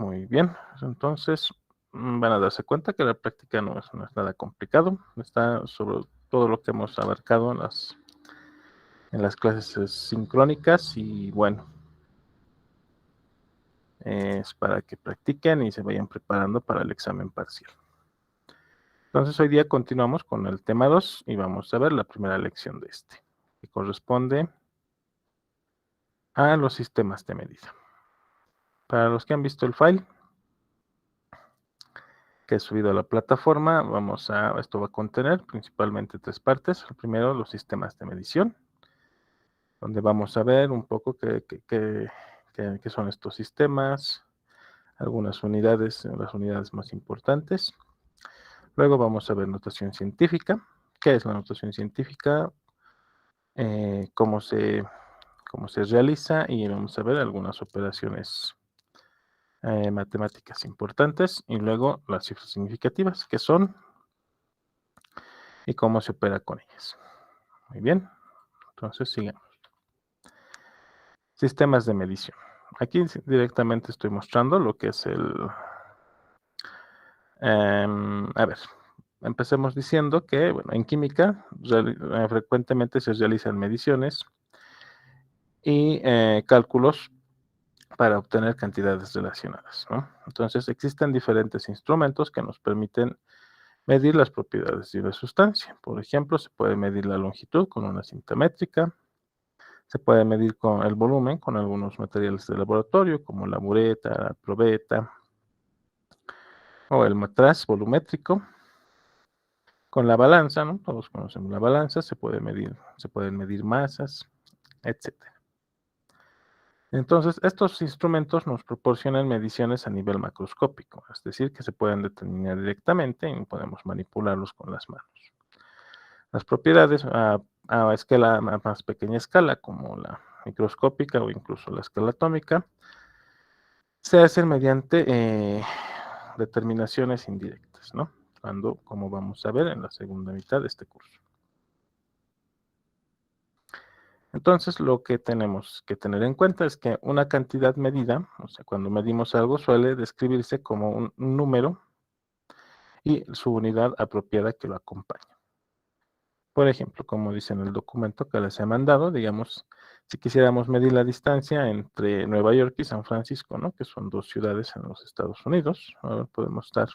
Muy bien. Entonces, van a darse cuenta que la práctica no es nada complicado. Está sobre todo lo que hemos abarcado en las clases sincrónicas y bueno, es para que practiquen y se vayan preparando para el examen parcial. Entonces, hoy día continuamos con el tema 2 y vamos a ver la primera lección de este, que corresponde a los sistemas de medida. Para los que han visto el file que he subido a la plataforma, esto va a contener principalmente 3 partes. El primero, los sistemas de medición, donde vamos a ver un poco qué son estos sistemas, algunas unidades, las unidades más importantes. Luego vamos a ver notación científica. ¿Qué es la notación científica? Cómo se realiza, y vamos a ver algunas operaciones matemáticas importantes, y luego las cifras significativas, qué son y cómo se opera con ellas. Muy bien, entonces sigamos. Sistemas de medición. Aquí directamente estoy mostrando lo que es a ver, empecemos diciendo que, bueno, en química frecuentemente se realizan mediciones y cálculos para obtener cantidades relacionadas, ¿no? Entonces, existen diferentes instrumentos que nos permiten medir las propiedades de una sustancia. Por ejemplo, se puede medir la longitud con una cinta métrica, se puede medir con el volumen con algunos materiales de laboratorio, como la bureta, la probeta, o el matraz volumétrico. Con la balanza, ¿no? Todos conocemos la balanza, se pueden medir masas, etc. Entonces, estos instrumentos nos proporcionan mediciones a nivel macroscópico, es decir, que se pueden determinar directamente y podemos manipularlos con las manos. Las propiedades a más pequeña escala, como la microscópica o incluso la escala atómica, se hacen mediante determinaciones indirectas, ¿no? Como vamos a ver en la segunda mitad de este curso. Entonces, lo que tenemos que tener en cuenta es que una cantidad medida, o sea, cuando medimos algo, suele describirse como un número y su unidad apropiada que lo acompaña. Por ejemplo, como dice en el documento que les he mandado, digamos, si quisiéramos medir la distancia entre Nueva York y San Francisco, ¿no? Que son 2 ciudades en los Estados Unidos. Ahora podemos dar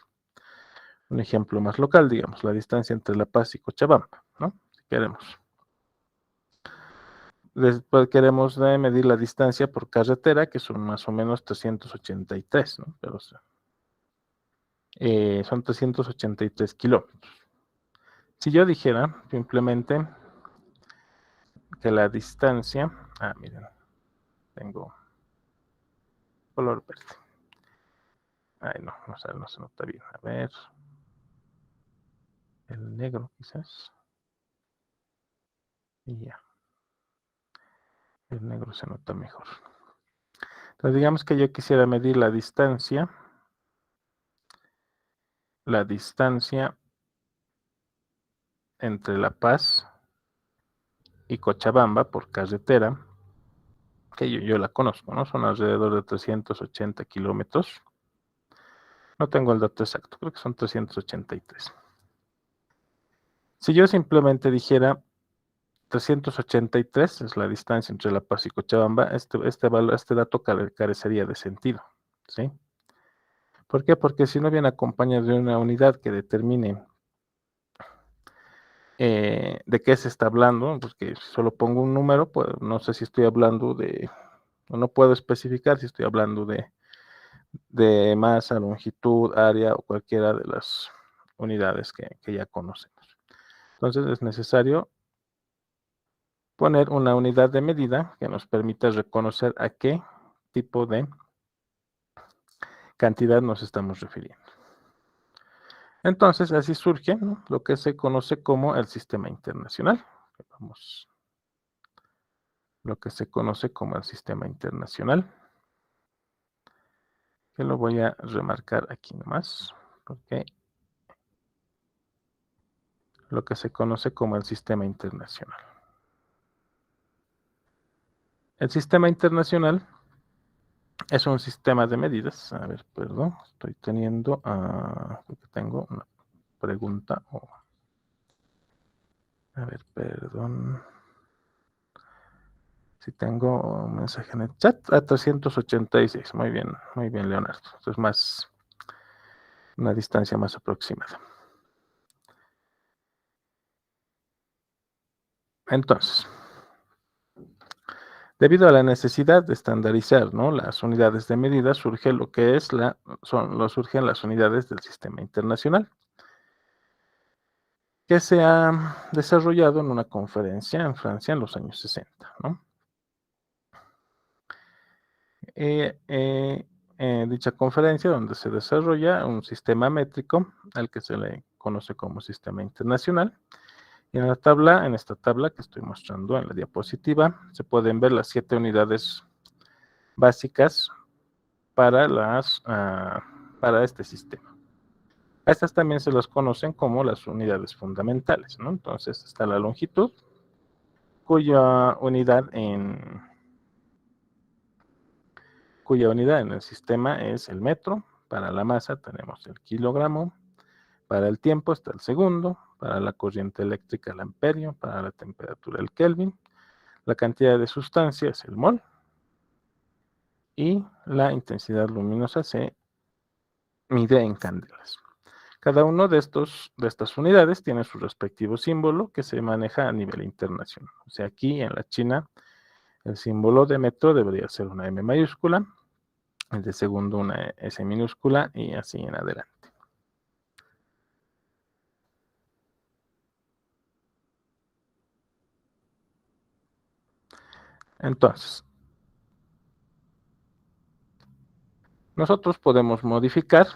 un ejemplo más local, digamos, la distancia entre La Paz y Cochabamba, ¿no? Si queremos. Después queremos medir la distancia por carretera, que son más o menos 383, ¿no? Pero son 383 kilómetros. Si yo dijera simplemente que la distancia, miren, tengo color verde. Ay, no se nota bien. A ver, el negro quizás. Y ya. El negro se nota mejor. Entonces digamos que yo quisiera medir la distancia entre La Paz y Cochabamba por carretera, que yo la conozco, ¿no? Son alrededor de 380 kilómetros. No tengo el dato exacto, creo que son 383. Si yo simplemente dijera 383 es la distancia entre La Paz y Cochabamba, este dato carecería de sentido, ¿sí? ¿Por qué? Porque si no viene acompañado de una unidad que determine de qué se está hablando, porque si solo pongo un número, pues no sé si estoy hablando no puedo especificar si estoy hablando de masa, longitud, área o cualquiera de las unidades que ya conocemos. Entonces es necesario poner una unidad de medida que nos permita reconocer a qué tipo de cantidad nos estamos refiriendo. Entonces así surge, ¿no?, lo que se conoce como el sistema internacional. Lo que se conoce como el sistema internacional, que lo voy a remarcar aquí nomás, porque lo que se conoce como el sistema internacional. El sistema internacional es un sistema de medidas. A ver, perdón, estoy teniendo, tengo una pregunta. A ver, perdón. Si tengo un mensaje en el chat, a 386. Muy bien, Leonardo. Esto es más, una distancia más aproximada. Entonces, debido a la necesidad de estandarizar, ¿no?, las unidades de medida, surge lo que es surgen las unidades del sistema internacional, que se ha desarrollado en una conferencia en Francia en los años 60, ¿no? Dicha conferencia, donde se desarrolla un sistema métrico al que se le conoce como sistema internacional. Y en esta tabla que estoy mostrando en la diapositiva, se pueden ver las 7 unidades básicas para este sistema. A estas también se las conocen como las unidades fundamentales, ¿no? Entonces está la longitud, cuya unidad en el sistema es el metro. Para la masa tenemos el kilogramo. Para el tiempo está el segundo. Para la corriente eléctrica el amperio. Para la temperatura el Kelvin. La cantidad de sustancia es el mol. Y la intensidad luminosa se mide en candelas. Cada uno de estas unidades tiene su respectivo símbolo que se maneja a nivel internacional. O sea, aquí en la China, el símbolo de metro debería ser una M mayúscula, el de segundo una S minúscula y así en adelante. Entonces, nosotros podemos modificar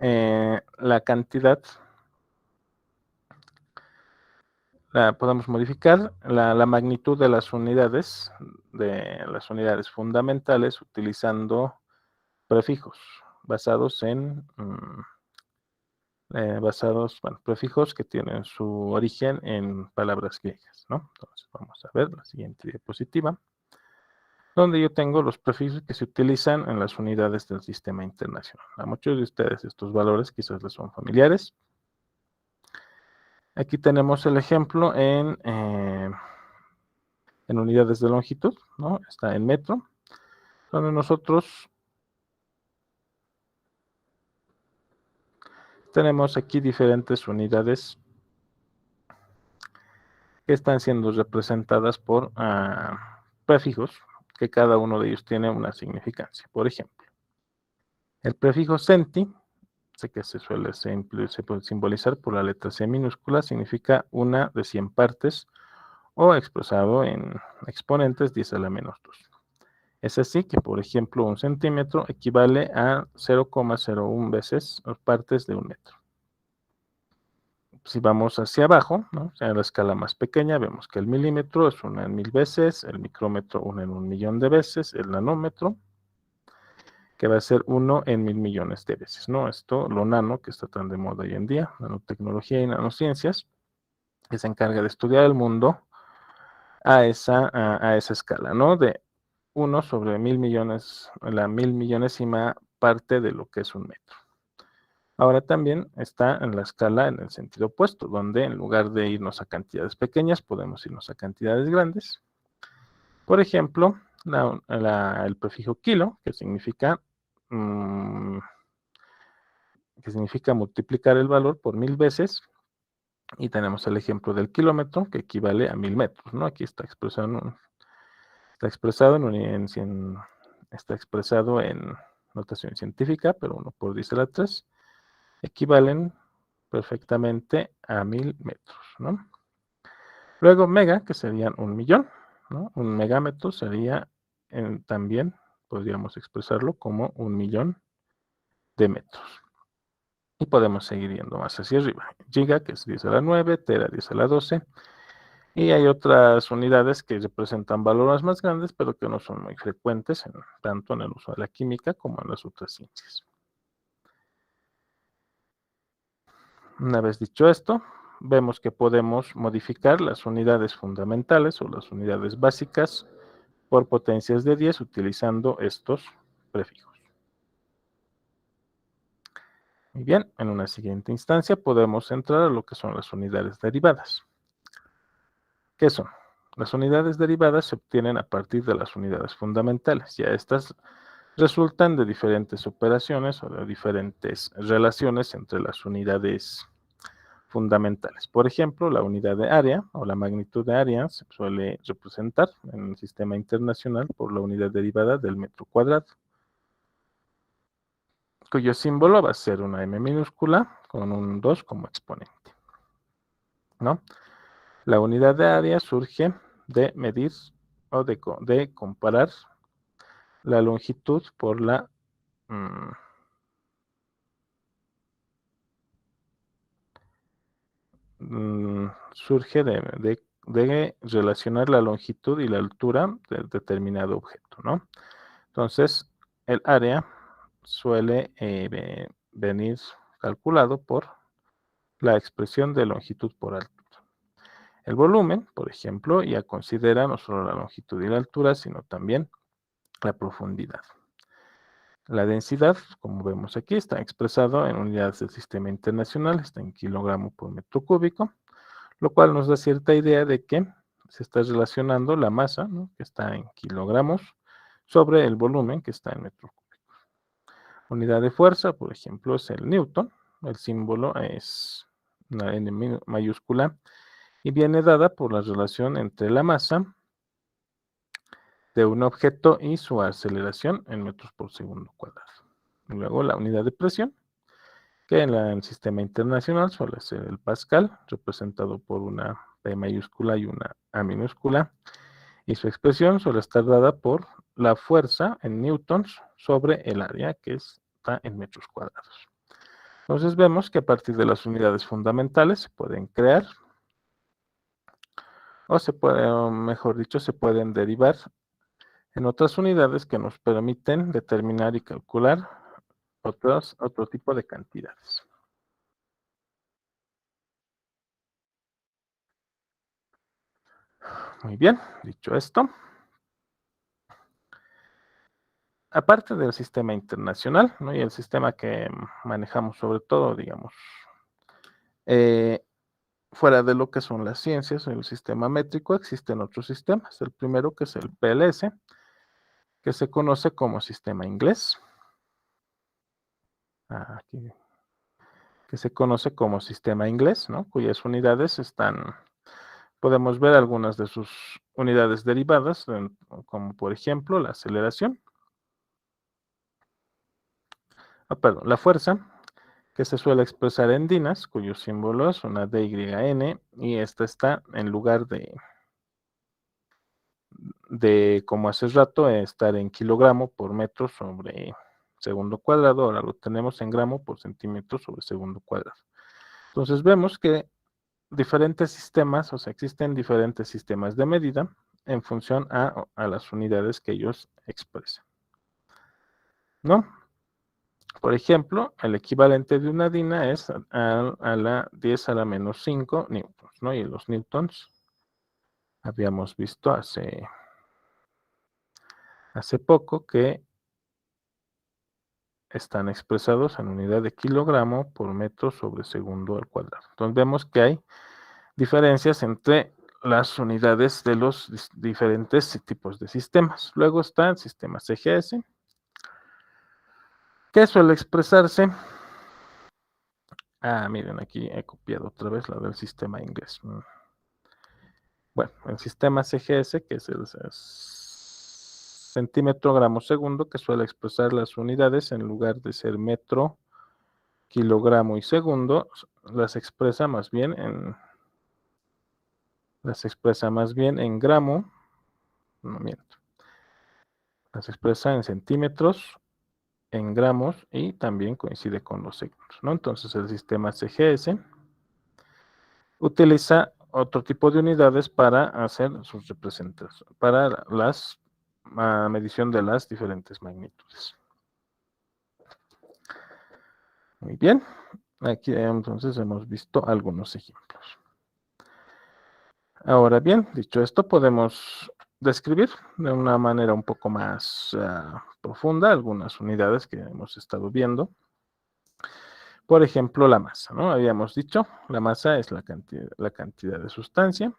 la cantidad, podemos modificar la magnitud de las unidades fundamentales utilizando prefijos basados en prefijos que tienen su origen en palabras griegas, ¿no? Entonces vamos a ver la siguiente diapositiva, donde yo tengo los prefijos que se utilizan en las unidades del sistema internacional. A muchos de ustedes estos valores quizás les son familiares. Aquí tenemos el ejemplo en unidades de longitud, ¿no? Está en metro, donde nosotros tenemos aquí diferentes unidades que están siendo representadas por prefijos, que cada uno de ellos tiene una significancia. Por ejemplo, el prefijo centi, que se puede simbolizar por la letra C minúscula, significa una de 100 partes, o expresado en exponentes 10 a la menos 2. Es así que, por ejemplo, un centímetro equivale a 0,01 veces las partes de un metro. Si vamos hacia abajo, ¿no?, en la escala más pequeña, vemos que el milímetro es 1 en 1000 veces, el micrómetro 1 en 1.000.000 de veces, el nanómetro, que va a ser 1 en 1.000 millones de veces, ¿no? Esto, lo nano, que está tan de moda hoy en día, nanotecnología y nanociencias, que se encarga de estudiar el mundo a esa escala, ¿no? De 1 sobre 1.000 millones, la 1.000 millonésima parte de lo que es un metro. Ahora también está en la escala en el sentido opuesto, donde en lugar de irnos a cantidades pequeñas, podemos irnos a cantidades grandes. Por ejemplo, el prefijo kilo, que significa multiplicar el valor por 1000 veces, y tenemos el ejemplo del kilómetro, que equivale a 1000 metros, ¿no? Aquí está expresado en notación científica, pero 1 por 10 a la 3, equivalen perfectamente a 1000 metros, ¿no? Luego mega, que serían 1.000.000, ¿no? Un megámetro sería también, podríamos expresarlo como 1.000.000 de metros. Y podemos seguir yendo más hacia arriba. Giga, que es 10 a la 9, tera 10 a la 12. Y hay otras unidades que representan valores más grandes, pero que no son muy frecuentes, tanto en el uso de la química como en las otras ciencias. Una vez dicho esto, vemos que podemos modificar las unidades fundamentales o las unidades básicas por potencias de 10 utilizando estos prefijos. Muy bien, en una siguiente instancia podemos entrar a lo que son las unidades derivadas. ¿Qué son? Las unidades derivadas se obtienen a partir de las unidades fundamentales. Ya estas resultan de diferentes operaciones o de diferentes relaciones entre las unidades fundamentales. Por ejemplo, la unidad de área o la magnitud de área se suele representar en el sistema internacional por la unidad derivada del metro cuadrado, cuyo símbolo va a ser una m minúscula con un 2 como exponente, ¿no? La unidad de área surge de medir o de comparar la longitud por la surge de relacionar la longitud y la altura del determinado objeto, ¿no? Entonces, el área suele venir calculado por la expresión de longitud por altura. El volumen, por ejemplo, ya considera no solo la longitud y la altura, sino también la profundidad. La densidad, como vemos aquí, está expresado en unidades del sistema internacional, está en kilogramo por metro cúbico, lo cual nos da cierta idea de que se está relacionando la masa, ¿no?, que está en kilogramos, sobre el volumen, que está en metros cúbicos. Unidad de fuerza, por ejemplo, es el newton. El símbolo es una N mayúscula y viene dada por la relación entre la masa de un objeto y su aceleración en metros por segundo cuadrado. Luego la unidad de presión, que en el sistema internacional suele ser el pascal, representado por una P mayúscula y una A minúscula, y su expresión suele estar dada por la fuerza en newtons sobre el área, que está en metros cuadrados. Entonces vemos que a partir de las unidades fundamentales se pueden crear, o mejor dicho, se pueden derivar en otras unidades que nos permiten determinar y calcular otro tipo de cantidades. Muy bien, dicho esto, aparte del sistema internacional, ¿no?, y el sistema que manejamos sobre todo, digamos, fuera de lo que son las ciencias, el sistema métrico, existen otros sistemas. El primero, que es el PLS, que se conoce como sistema inglés. Aquí, que se conoce como sistema inglés, ¿no?, cuyas unidades están, podemos ver algunas de sus unidades derivadas, como por ejemplo la aceleración, perdón, la fuerza, que se suele expresar en dinas, cuyo símbolo es una DYN, y esta está en lugar de como hace rato, estar en kilogramo por metro sobre segundo cuadrado, ahora lo tenemos en gramo por centímetro sobre segundo cuadrado. Entonces vemos que diferentes sistemas, o sea, existen diferentes sistemas de medida en función a las unidades que ellos expresan, ¿no? Por ejemplo, el equivalente de una dina es a la 10 a la menos 5 newtons, ¿no? Y los newtons habíamos visto hace poco que están expresados en unidad de kilogramo por metro sobre segundo al cuadrado. Entonces vemos que hay diferencias entre las unidades de los diferentes tipos de sistemas. Luego está el sistema CGS, que suele expresarse, miren, aquí he copiado otra vez la del sistema inglés. Bueno, el sistema CGS, que es el centímetro gramo segundo, que suele expresar las unidades en lugar de ser metro, kilogramo y segundo, las expresa más bien en gramo, no miento, las expresa en centímetros, en gramos, y también coincide con los segundos, ¿no? Entonces el sistema CGS utiliza otro tipo de unidades para hacer sus representaciones, para la medición de las diferentes magnitudes. Muy bien, aquí entonces hemos visto algunos ejemplos. Ahora bien, dicho esto, podemos describir de una manera un poco más profunda algunas unidades que hemos estado viendo. Por ejemplo, la masa, ¿no? Habíamos dicho, la masa es la cantidad de sustancia,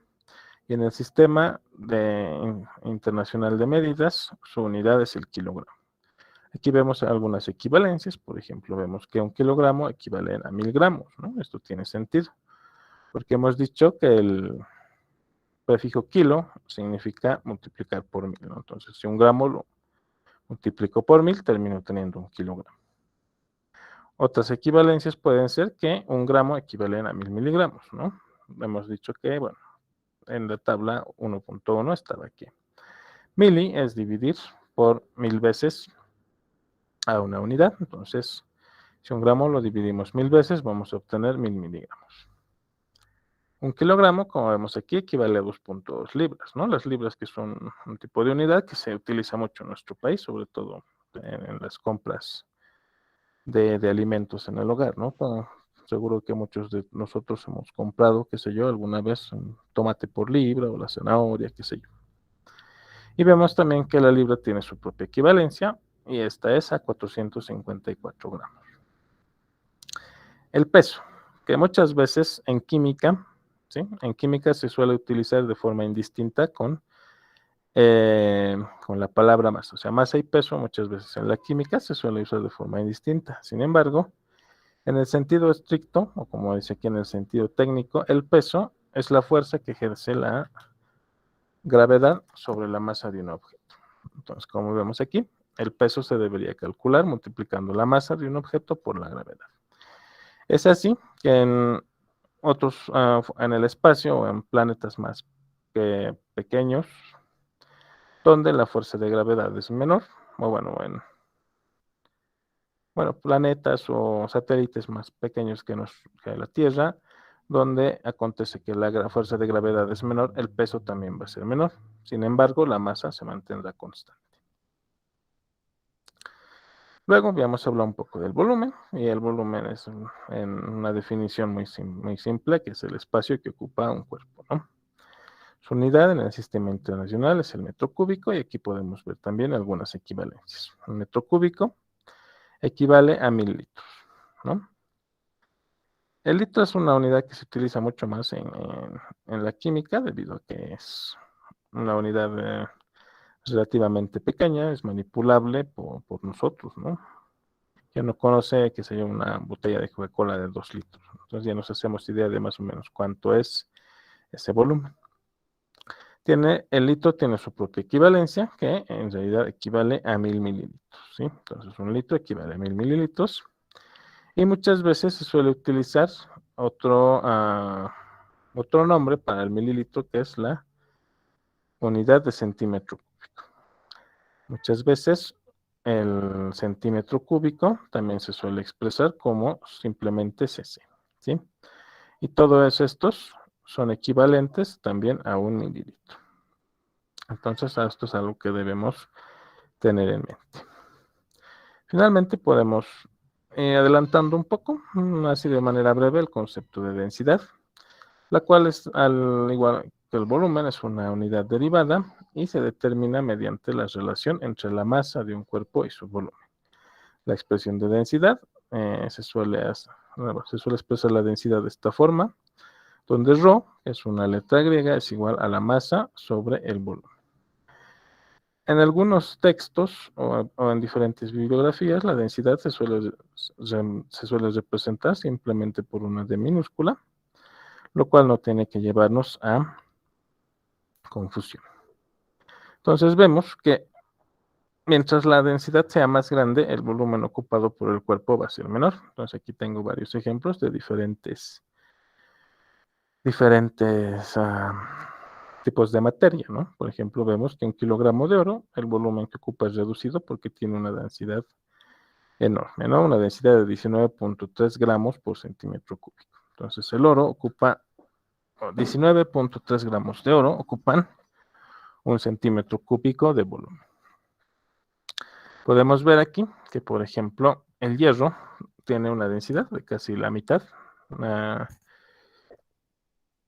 y en el sistema internacional de medidas, su unidad es el kilogramo. Aquí vemos algunas equivalencias, por ejemplo, vemos que 1 kilogramo equivale a 1000 gramos, ¿no? Esto tiene sentido, porque hemos dicho que el prefijo kilo significa multiplicar por 1000, ¿no? Entonces, si 1 gramo lo multiplico por 1000, termino teniendo 1 kilogramo. Otras equivalencias pueden ser que 1 gramo equivale a 1000 miligramos, ¿no? Hemos dicho que, bueno, en la tabla 1.1 estaba aquí. Mili es dividir por 1000 veces a una unidad. Entonces, si 1 gramo lo dividimos 1000 veces, vamos a obtener 1000 miligramos. 1 kilogramo, como vemos aquí, equivale a 2.2 libras, ¿no? Las libras que son un tipo de unidad que se utiliza mucho en nuestro país, sobre todo en las compras de alimentos en el hogar, ¿no? Seguro que muchos de nosotros hemos comprado, qué sé yo, alguna vez un tomate por libra o la zanahoria, qué sé yo. Y vemos también que la libra tiene su propia equivalencia, y esta es a 454 gramos. El peso, que muchas veces en química, ¿sí? En química se suele utilizar de forma indistinta con la palabra masa. O sea, masa y peso muchas veces en la química se suele usar de forma indistinta. Sin embargo, en el sentido estricto, o como dice aquí en el sentido técnico, el peso es la fuerza que ejerce la gravedad sobre la masa de un objeto. Entonces, como vemos aquí, el peso se debería calcular multiplicando la masa de un objeto por la gravedad. Es así que en en el espacio o en planetas más pequeños, donde la fuerza de gravedad es menor, o bueno, en planetas o satélites más pequeños que la Tierra, donde acontece que la fuerza de gravedad es menor, el peso también va a ser menor. Sin embargo, la masa se mantendrá constante. Luego vamos a hablar un poco del volumen, y el volumen es en una definición muy simple, que es el espacio que ocupa un cuerpo, ¿no? Su unidad en el sistema internacional es el metro cúbico, y aquí podemos ver también algunas equivalencias. Un metro cúbico equivale a 1000 litros, ¿no? El litro es una unidad que se utiliza mucho más en la química, debido a que es una unidad relativamente pequeña, es manipulable por nosotros, ¿no? Ya no conoce que sería una botella de Coca-Cola de 2 litros. Entonces ya nos hacemos idea de más o menos cuánto es ese volumen. El litro tiene su propia equivalencia, que en realidad equivale a 1000 mililitros, ¿sí? Entonces un litro equivale a 1000 mililitros. Y muchas veces se suele utilizar otro nombre para el mililitro, que es la unidad de centímetro cúbico. Muchas veces el centímetro cúbico también se suele expresar como simplemente cc, ¿sí? Y todos estos son equivalentes también a 1 mililitro. Entonces, esto es algo que debemos tener en mente. Finalmente, podemos, adelantando un poco, así de manera breve, el concepto de densidad, la cual es, al igual que el volumen, es una unidad derivada y se determina mediante la relación entre la masa de un cuerpo y su volumen. La expresión de densidad se suele expresar la densidad de esta forma, donde ρ, que es una letra griega, es igual a la masa sobre el volumen. En algunos textos o en diferentes bibliografías, la densidad se suele representar simplemente por una D minúscula, lo cual no tiene que llevarnos a confusión. Entonces vemos que mientras la densidad sea más grande, el volumen ocupado por el cuerpo va a ser menor. Entonces aquí tengo varios ejemplos de diferentes tipos de materia, ¿no? Por ejemplo, vemos que 1 kilogramo de oro, el volumen que ocupa es reducido porque tiene una densidad enorme, ¿no? Una densidad de 19.3 gramos por centímetro cúbico. Entonces el oro ocupa 19.3 gramos de oro, ocupan 1 centímetro cúbico de volumen. Podemos ver aquí que, por ejemplo, el hierro tiene una densidad de casi la mitad,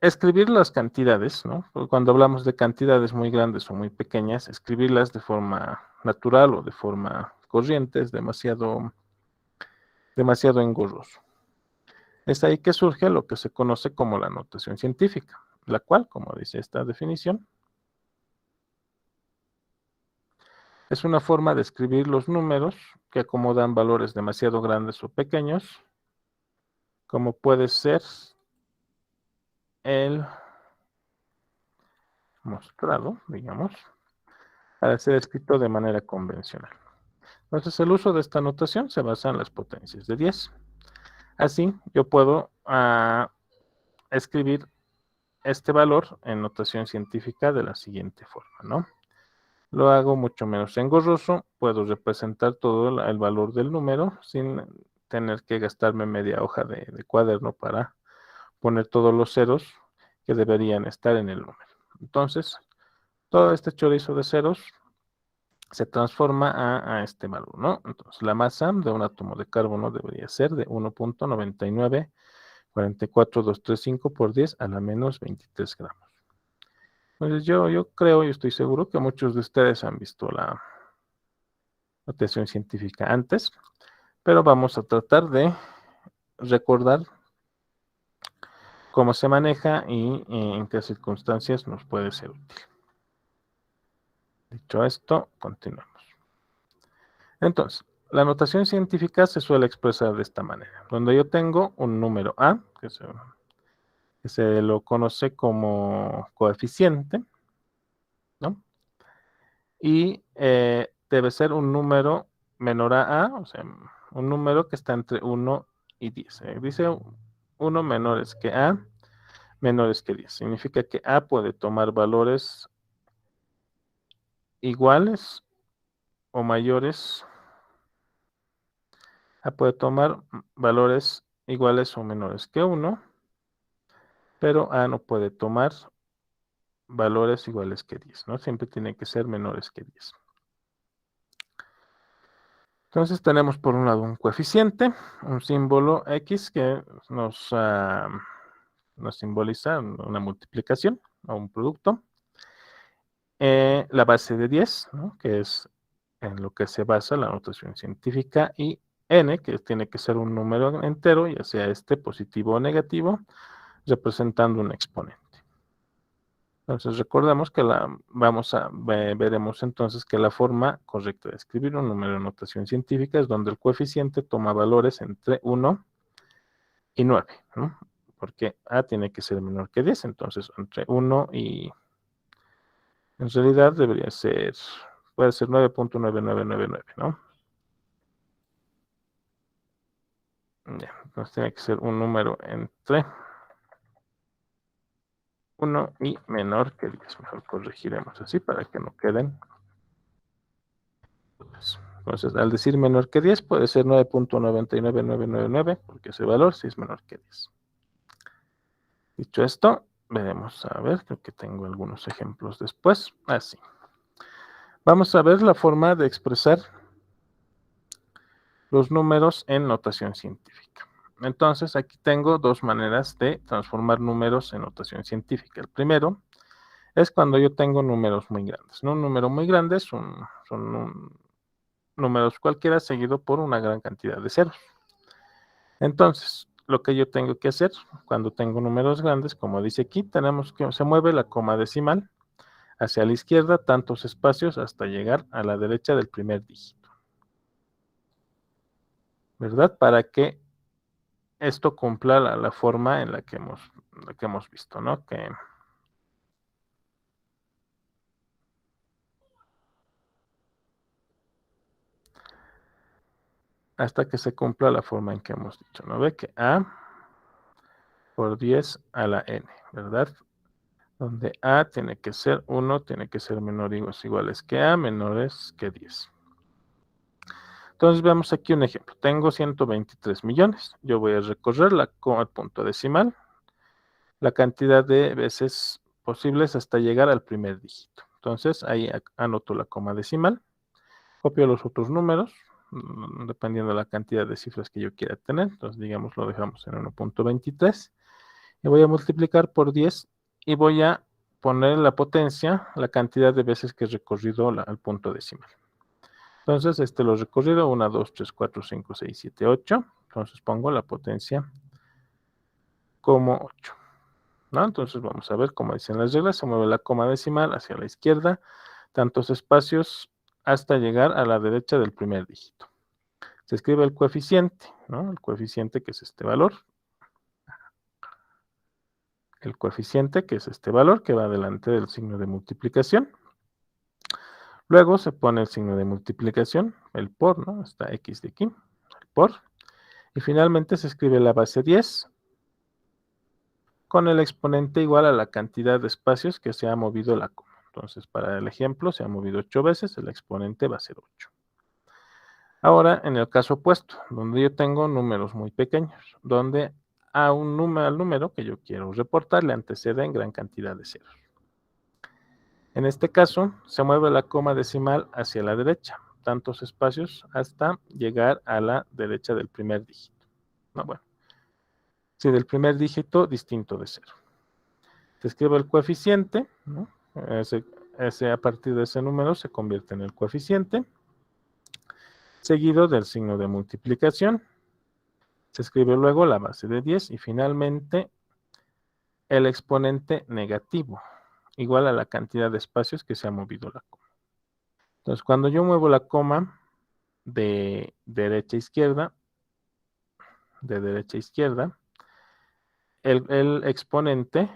escribir las cantidades, ¿no? Cuando hablamos de cantidades muy grandes o muy pequeñas, escribirlas de forma natural o de forma corriente es demasiado engorroso. Es ahí que surge lo que se conoce como la notación científica, la cual, como dice esta definición, es una forma de escribir los números que acomodan valores demasiado grandes o pequeños, como puede ser el mostrado, digamos, para ser escrito de manera convencional. Entonces, el uso de esta notación se basa en las potencias de 10. Así, yo puedo escribir este valor en notación científica de la siguiente forma, ¿no? Lo hago mucho menos engorroso, puedo representar todo el valor del número sin tener que gastarme media hoja de cuaderno para poner todos los ceros que deberían estar en el número. Entonces, todo este chorizo de ceros se transforma a este valor, ¿no? Entonces, la masa de un átomo de carbono debería ser de 1.9944235 por 10 a la menos 23 gramos. Entonces, yo creo y estoy seguro que muchos de ustedes han visto la notación científica antes, pero vamos a tratar de recordar cómo se maneja y en qué circunstancias nos puede ser útil. Dicho esto, continuamos. Entonces, la notación científica se suele expresar de esta manera, donde yo tengo un número A, que se lo conoce como coeficiente, ¿no? Y debe ser un número menor a A, o sea, un número que está entre 1 y 10. Dice 1 menores que A, menores que 10. Significa que A puede tomar valores iguales o mayores. A puede tomar valores iguales o menores que 1, pero A no puede tomar valores iguales que 10, ¿no? Siempre tiene que ser menores que 10. Entonces tenemos por un lado un coeficiente, un símbolo X que nos simboliza una multiplicación o un producto. La base de 10, ¿no? Que es en lo que se basa la notación científica, y n, que tiene que ser un número entero, ya sea positivo o negativo, representando un exponente. Entonces recordemos que veremos entonces que la forma correcta de escribir un número de notación científica es donde el coeficiente toma valores entre 1 y 9, ¿no? Porque A tiene que ser menor que 10, entonces entre 1 y... En realidad puede ser 9.9999, ¿no? Ya, entonces tiene que ser un número entre 1 y menor que 10. Mejor corregiremos así para que no queden. Entonces, al decir menor que 10, puede ser 9.99999, porque ese valor sí es menor que 10. Dicho esto, veremos, a ver, creo que tengo algunos ejemplos después. Así. Vamos a ver la forma de expresar los números en notación científica. Entonces, aquí tengo dos maneras de transformar números en notación científica. El primero es cuando yo tengo números muy grandes, ¿no? Un número muy grande son números cualquiera seguido por una gran cantidad de ceros. Entonces, lo que yo tengo que hacer cuando tengo números grandes, como dice aquí, tenemos que se mueve la coma decimal hacia la izquierda tantos espacios hasta llegar a la derecha del primer dígito, ¿verdad? Para que esto cumpla la forma en la que hemos visto, ¿no? Que hasta que se cumpla la forma en que hemos dicho, ¿no? Ve que A por 10 a la n, ¿verdad? Donde A tiene que ser 1, tiene que ser menor o iguales que A, menores que 10. Entonces veamos aquí un ejemplo. Tengo 123 millones. Yo voy a recorrer el punto decimal, la cantidad de veces posibles hasta llegar al primer dígito. Entonces ahí anoto la coma decimal, copio los otros números, dependiendo de la cantidad de cifras que yo quiera tener. Entonces digamos lo dejamos en 1.23 y voy a multiplicar por 10 y voy a poner en la potencia la cantidad de veces que he recorrido al punto decimal. Entonces, lo he recorrido 1, 2, 3, 4, 5, 6, 7, 8. Entonces pongo la potencia como 8. ¿No? Entonces vamos a ver cómo dicen las reglas. Se mueve la coma decimal hacia la izquierda, tantos espacios hasta llegar a la derecha del primer dígito. Se escribe el coeficiente, ¿no? El coeficiente que es este valor. El coeficiente que es este valor que va delante del signo de multiplicación. Luego se pone el signo de multiplicación, el por, ¿no? Está X de aquí, el por. Y finalmente se escribe la base 10 con el exponente igual a la cantidad de espacios que se ha movido la coma. Entonces, para el ejemplo, se ha movido 8 veces, el exponente va a ser 8. Ahora, en el caso opuesto, donde yo tengo números muy pequeños, donde al número que yo quiero reportar le anteceden gran cantidad de ceros. En este caso, se mueve la coma decimal hacia la derecha, tantos espacios hasta llegar a la derecha del primer dígito. No, bueno. Sí, del primer dígito distinto de 0. Se escribe el coeficiente, ¿no? A partir de ese número se convierte en el coeficiente, seguido del signo de multiplicación. Se escribe luego la base de 10 y finalmente el exponente negativo, igual a la cantidad de espacios que se ha movido la coma. Entonces, cuando yo muevo la coma de derecha a izquierda, el exponente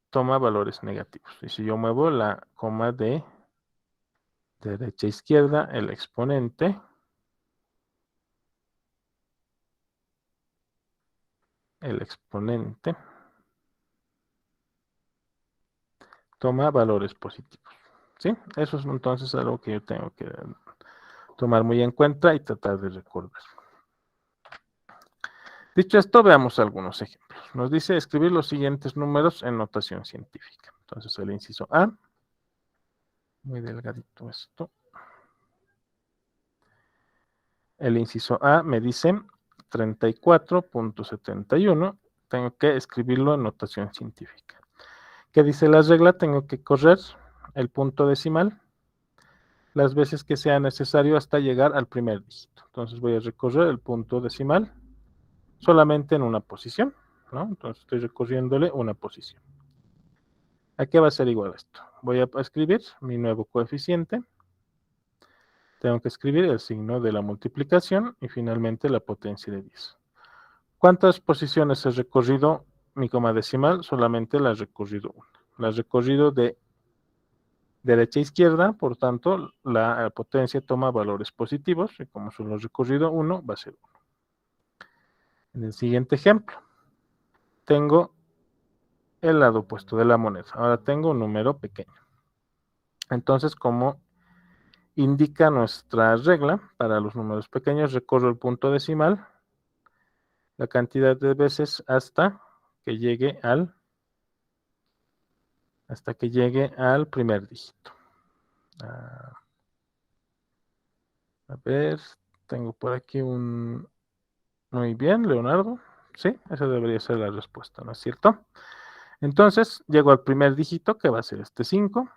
toma valores negativos. Y si yo muevo la coma de derecha a izquierda, el exponente toma valores positivos. ¿Sí? Eso es entonces algo que yo tengo que tomar muy en cuenta y tratar de recordar. Dicho esto, veamos algunos ejemplos. Nos dice escribir los siguientes números en notación científica. Entonces, el inciso A, muy delgadito esto. El inciso A me dice 34.71. Tengo que escribirlo en notación científica. ¿Qué dice la regla? Tengo que correr el punto decimal las veces que sea necesario hasta llegar al primer dígito. Entonces voy a recorrer el punto decimal solamente en una posición, ¿no? Entonces estoy recorriéndole una posición. ¿A qué va a ser igual esto? Voy a escribir mi nuevo coeficiente. Tengo que escribir el signo de la multiplicación y finalmente la potencia de 10. ¿Cuántas posiciones he recorrido mi coma decimal? Solamente la he recorrido una. La he recorrido de derecha a izquierda, por tanto, la potencia toma valores positivos, y como solo he recorrido 1, va a ser 1. En el siguiente ejemplo, tengo el lado opuesto de la moneda. Ahora tengo un número pequeño. Entonces, como indica nuestra regla, para los números pequeños recorro el punto decimal la cantidad de veces hasta que llegue al primer dígito. A ver, tengo por aquí un... Muy bien, Leonardo. Sí, esa debería ser la respuesta, ¿no es cierto? Entonces, llego al primer dígito, que va a ser este 5.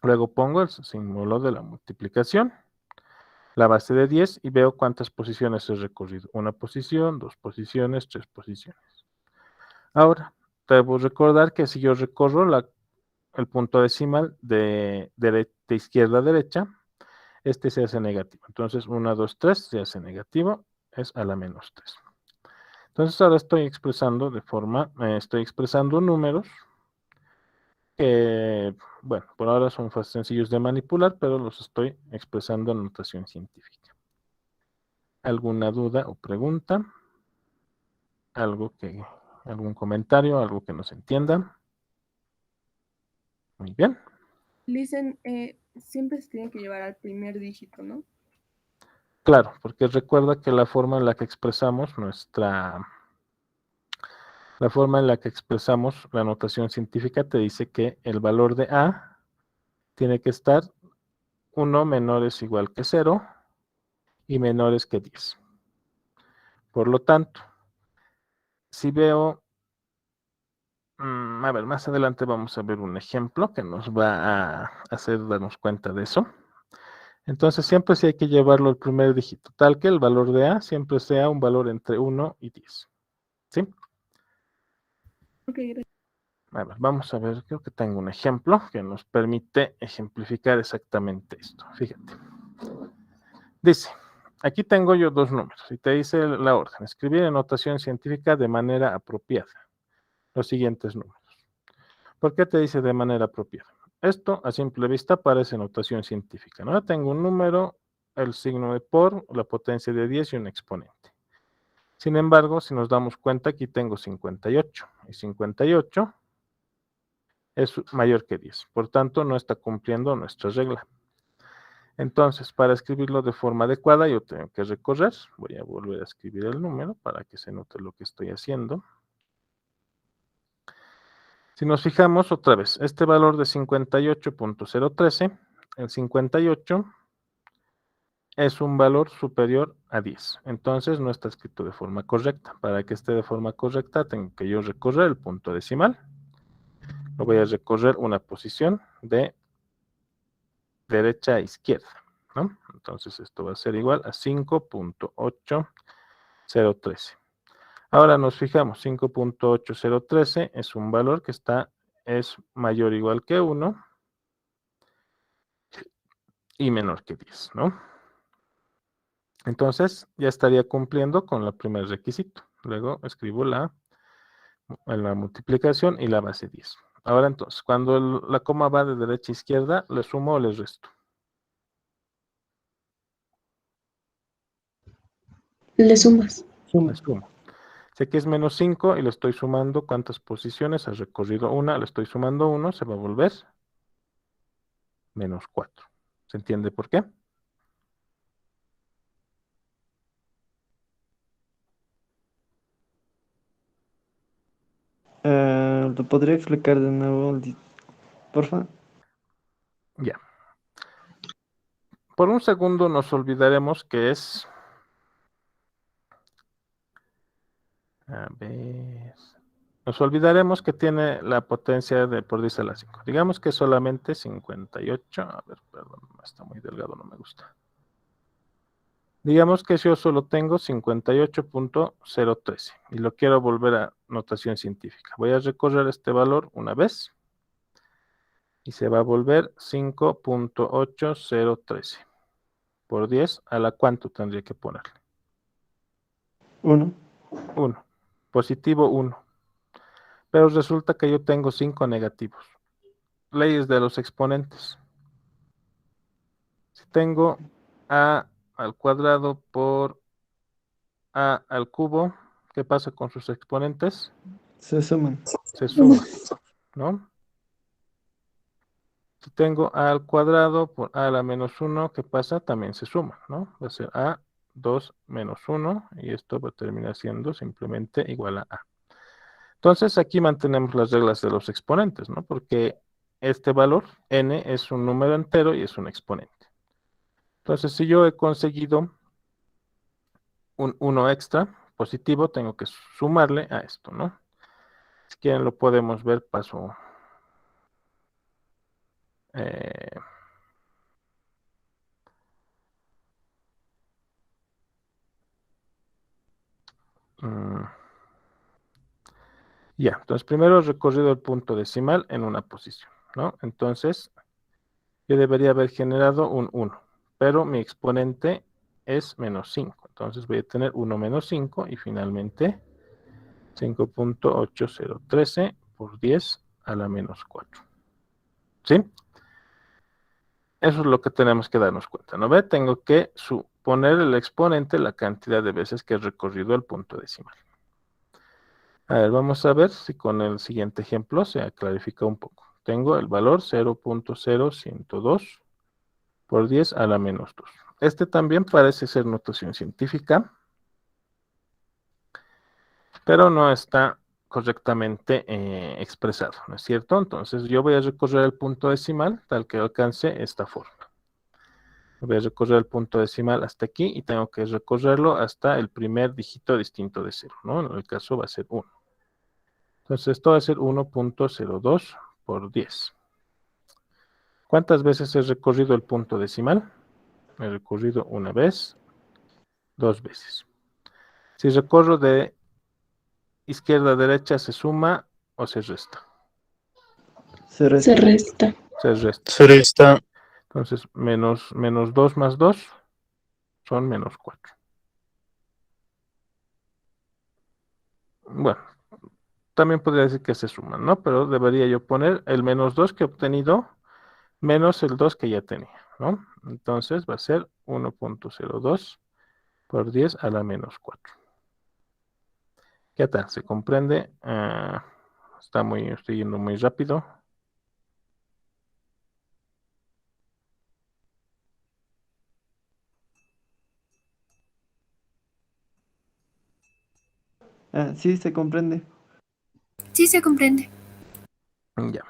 Luego pongo el símbolo de la multiplicación, la base de 10, y veo cuántas posiciones he recorrido. Una posición, 2 posiciones, 3 posiciones. Ahora, debo recordar que si yo recorro el punto decimal de izquierda a derecha, este se hace negativo. Entonces, 1, 2, 3 se hace negativo, es a la menos 3. Entonces, ahora estoy expresando números que, bueno, por ahora son sencillos de manipular, pero los estoy expresando en notación científica. ¿Alguna duda o pregunta? ¿Algún comentario, algo que no se entienda? Muy bien. Dicen, siempre se tiene que llevar al primer dígito, ¿no? Claro, porque recuerda que la forma en la que expresamos la notación científica te dice que el valor de A tiene que estar 1 menores igual que 0 y menores que 10. Por lo tanto, si veo, a ver, más adelante vamos a ver un ejemplo que nos va a hacer darnos cuenta de eso. Entonces, siempre sí hay que llevarlo al primer dígito, tal que el valor de A siempre sea un valor entre 1 y 10. ¿Sí? Ok, gracias. A ver, vamos a ver, creo que tengo un ejemplo que nos permite ejemplificar exactamente esto. Fíjate. Dice, aquí tengo yo dos números y te dice la orden, escribir en notación científica de manera apropiada los siguientes números. ¿Por qué te dice de manera apropiada? Esto a simple vista parece notación científica, ¿no? Tengo un número, el signo de por, la potencia de 10 y un exponente. Sin embargo, si nos damos cuenta, aquí tengo 58 y 58 es mayor que 10. Por tanto, no está cumpliendo nuestra regla. Entonces, para escribirlo de forma adecuada, yo tengo que recorrer. Voy a volver a escribir el número para que se note lo que estoy haciendo. Si nos fijamos otra vez, este valor de 58.013, el 58 es un valor superior a 10. Entonces, no está escrito de forma correcta. Para que esté de forma correcta, tengo que yo recorrer el punto decimal. Lo voy a recorrer una posición de derecha a izquierda, ¿no? Entonces esto va a ser igual a 5.8 013. Ahora nos fijamos, 5.8013 es un valor que es mayor o igual que 1 y menor que 10, ¿no? Entonces, ya estaría cumpliendo con el primer requisito. Luego escribo la multiplicación y la base 10. Ahora entonces, cuando la coma va de derecha a izquierda, ¿le sumo o le resto? Le sumas. Le sumo. Si aquí es menos 5 y le estoy sumando cuántas posiciones, ha recorrido una, le estoy sumando 1, se va a volver menos 4. ¿Se entiende por qué? ¿Lo podría explicar de nuevo, porfa? Ya. Por un segundo nos olvidaremos que es... A ver... Nos olvidaremos que tiene la potencia de por 10 a la 5. Digamos que solamente 58. A ver, perdón, está muy delgado, no me gusta. Digamos que yo solo tengo 58.013 y lo quiero volver a notación científica. Voy a recorrer este valor una vez y se va a volver 5.8013 por 10 a la cuánto tendría que ponerle. 1. 1. Positivo 1. Pero resulta que yo tengo 5 negativos. Leyes de los exponentes. Si tengo a al cuadrado por a al cubo, ¿qué pasa con sus exponentes? Se suman. Se suman, ¿no? Si tengo a al cuadrado por a a la menos 1, ¿qué pasa? También se suma, ¿no? Va a ser a 2 menos 1 y esto va a terminar siendo simplemente igual a. Entonces aquí mantenemos las reglas de los exponentes, ¿no? Porque este valor, n, es un número entero y es un exponente. Entonces si yo he conseguido un 1 extra positivo, tengo que sumarle a esto, ¿no? Si quieren lo podemos ver paso... Ya, entonces primero he recorrido el punto decimal en una posición, ¿no? Entonces, yo debería haber generado un 1, pero mi exponente es menos 5. Entonces voy a tener 1 menos 5 y finalmente 5.8013 por 10 a la menos 4. ¿Sí? Eso es lo que tenemos que darnos cuenta, ¿no ve? Tengo que poner el exponente la cantidad de veces que he recorrido el punto decimal. A ver, vamos a ver si con el siguiente ejemplo se clarifica un poco. Tengo el valor 0.0102 por 10 a la menos 2. Este también parece ser notación científica, pero no está correctamente expresado, ¿no es cierto? Entonces yo voy a recorrer el punto decimal tal que alcance esta forma. Voy a recorrer el punto decimal hasta aquí y tengo que recorrerlo hasta el primer dígito distinto de 0, ¿no? En el caso va a ser 1. Entonces esto va a ser 1.02 por 10. ¿Cuántas veces he recorrido el punto decimal? He recorrido una vez, 2 veces. Si recorro de izquierda a derecha, ¿se suma o se resta? Se resta. Se resta. Se resta. Se resta. Entonces, menos 2 más 2 son menos 4. Bueno, también podría decir que se suman, ¿no? Pero debería yo poner el menos 2 que he obtenido menos el 2 que ya tenía, ¿no? Entonces va a ser 1.02 por 10 a la menos 4. ¿Qué tal? ¿Se comprende? Estoy yendo muy rápido. Sí, se comprende. Sí se comprende. Ya.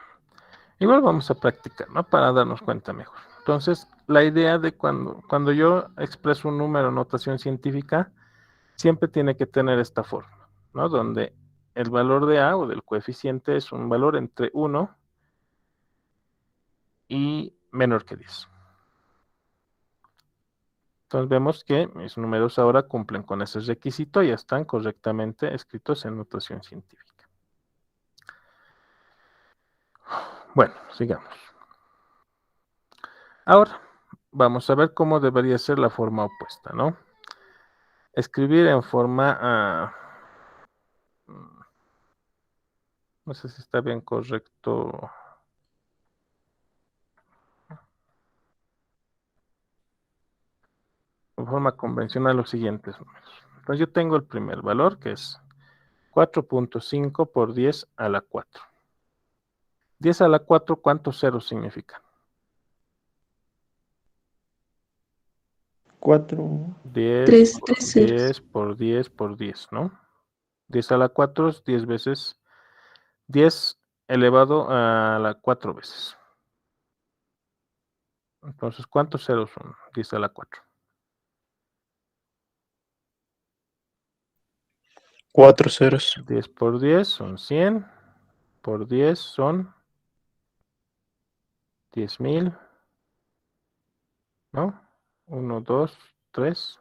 Igual vamos a practicar, ¿no? Para darnos cuenta mejor. Entonces, la idea de cuando yo expreso un número en notación científica, siempre tiene que tener esta forma, ¿no? Donde el valor de A o del coeficiente es un valor entre 1 y menor que 10. Entonces vemos que mis números ahora cumplen con ese requisito y están correctamente escritos en notación científica. Bueno, sigamos. Ahora vamos a ver cómo debería ser la forma opuesta, ¿no? Escribir en forma... no sé si está bien correcto. En forma convencional los siguientes números. Entonces yo tengo el primer valor que es 4.5 por 10 a la 4. 10 a la 4, ¿cuántos ceros significan? 4. 10 Tres por ceros. 10 por 10 por 10, ¿no? 10 a la 4 es 10 veces 10 elevado a la 4 veces. Entonces, ¿cuántos ceros son 10 a la 4? 4 ceros. 10 por 10 son 100, por 10 son 10,000, ¿no? 1, 2, 3,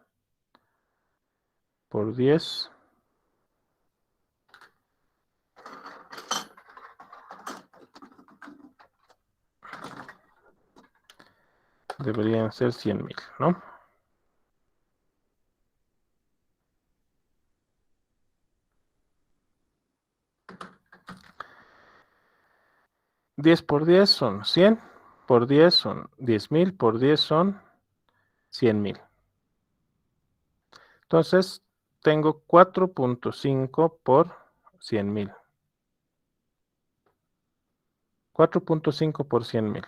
por 10. Deberían ser 100,000, ¿no? $10 por 10 son 100, por 10 son 10,000, por 10 son 100,000. Entonces, tengo 4.5 por 100,000. 4.5 por 100,000.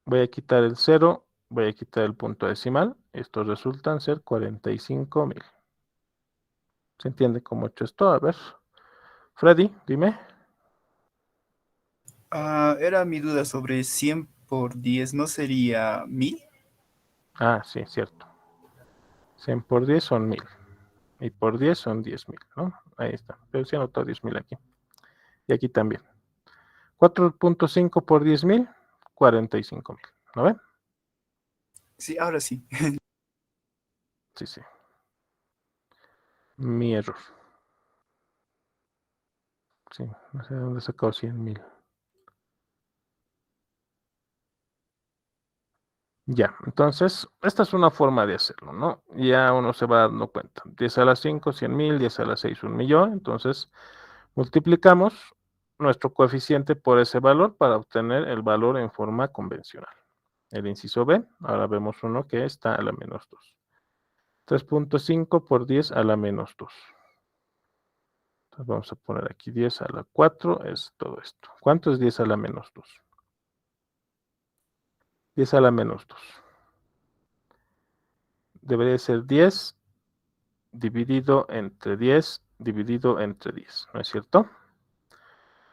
Voy a quitar el 0, voy a quitar el punto decimal. Estos resultan ser 45,000. ¿Se entiende cómo he hecho esto? A ver. Freddy, dime. Era mi duda sobre 100 por 10, ¿no sería 1000? Ah, sí, cierto. 100 por 10 son 1000. Y por 10 son 10,000, ¿no? Ahí está. Pero sí anotó 10,000 aquí. Y aquí también. 4.5 por 10,000, 45,000. ¿No ven? Sí, ahora sí. Sí, sí. Mi error. Sí, no sé de dónde he sacado 100,000. Ya, entonces, esta es una forma de hacerlo, ¿no? Ya uno se va dando cuenta. 10 a la 5, 100,000, 10 a la 6, 1,000,000. Entonces, multiplicamos nuestro coeficiente por ese valor para obtener el valor en forma convencional. El inciso B, ahora vemos uno que está a la menos 2. 3.5 por 10 a la menos 2. Entonces vamos a poner aquí 10 a la 4, es todo esto. ¿Cuánto es 10 a la menos 2? 10 a la menos 2. Debería ser 10 dividido entre 10 dividido entre 10, ¿no es cierto?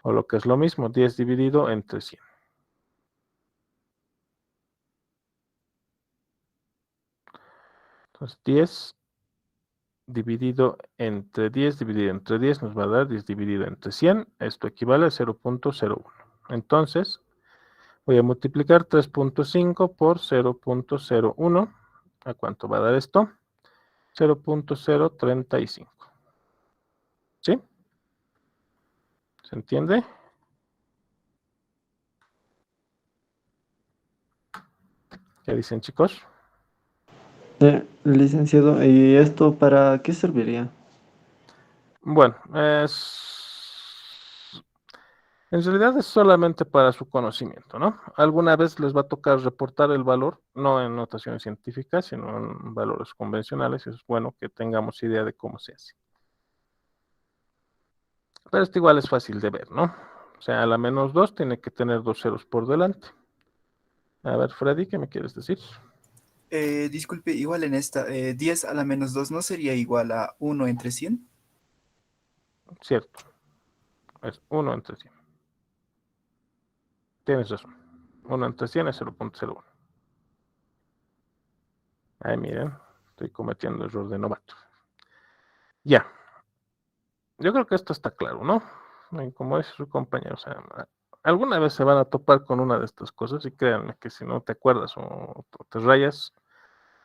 O lo que es lo mismo, 10 dividido entre 100. Entonces 10 dividido entre 10 dividido entre 10 nos va a dar 10 dividido entre 100. Esto equivale a 0.01. Entonces voy a multiplicar 3.5 por 0.01. ¿A cuánto va a dar esto? 0.035. ¿Sí? ¿Se entiende? ¿Qué dicen, chicos? Licenciado, ¿y esto para qué serviría? Bueno, en realidad es solamente para su conocimiento, ¿no? Alguna vez les va a tocar reportar el valor, no en notaciones científicas, sino en valores convencionales, y es bueno que tengamos idea de cómo se hace. Pero esto igual es fácil de ver, ¿no? O sea, a la menos 2 tiene que tener 2 ceros por delante. A ver, Freddy, ¿qué me quieres decir? Disculpe, igual en esta, 10 a la menos 2 ¿no sería igual a 1 entre 100? Cierto, es 1 entre 100. Tienes razón. 1 entre 100 es 0.01. Ay, miren, estoy cometiendo error de novato. Ya. Yo creo que esto está claro, ¿no? Como dice su compañero, o sea, alguna vez se van a topar con una de estas cosas y créanme que si no te acuerdas o te rayas,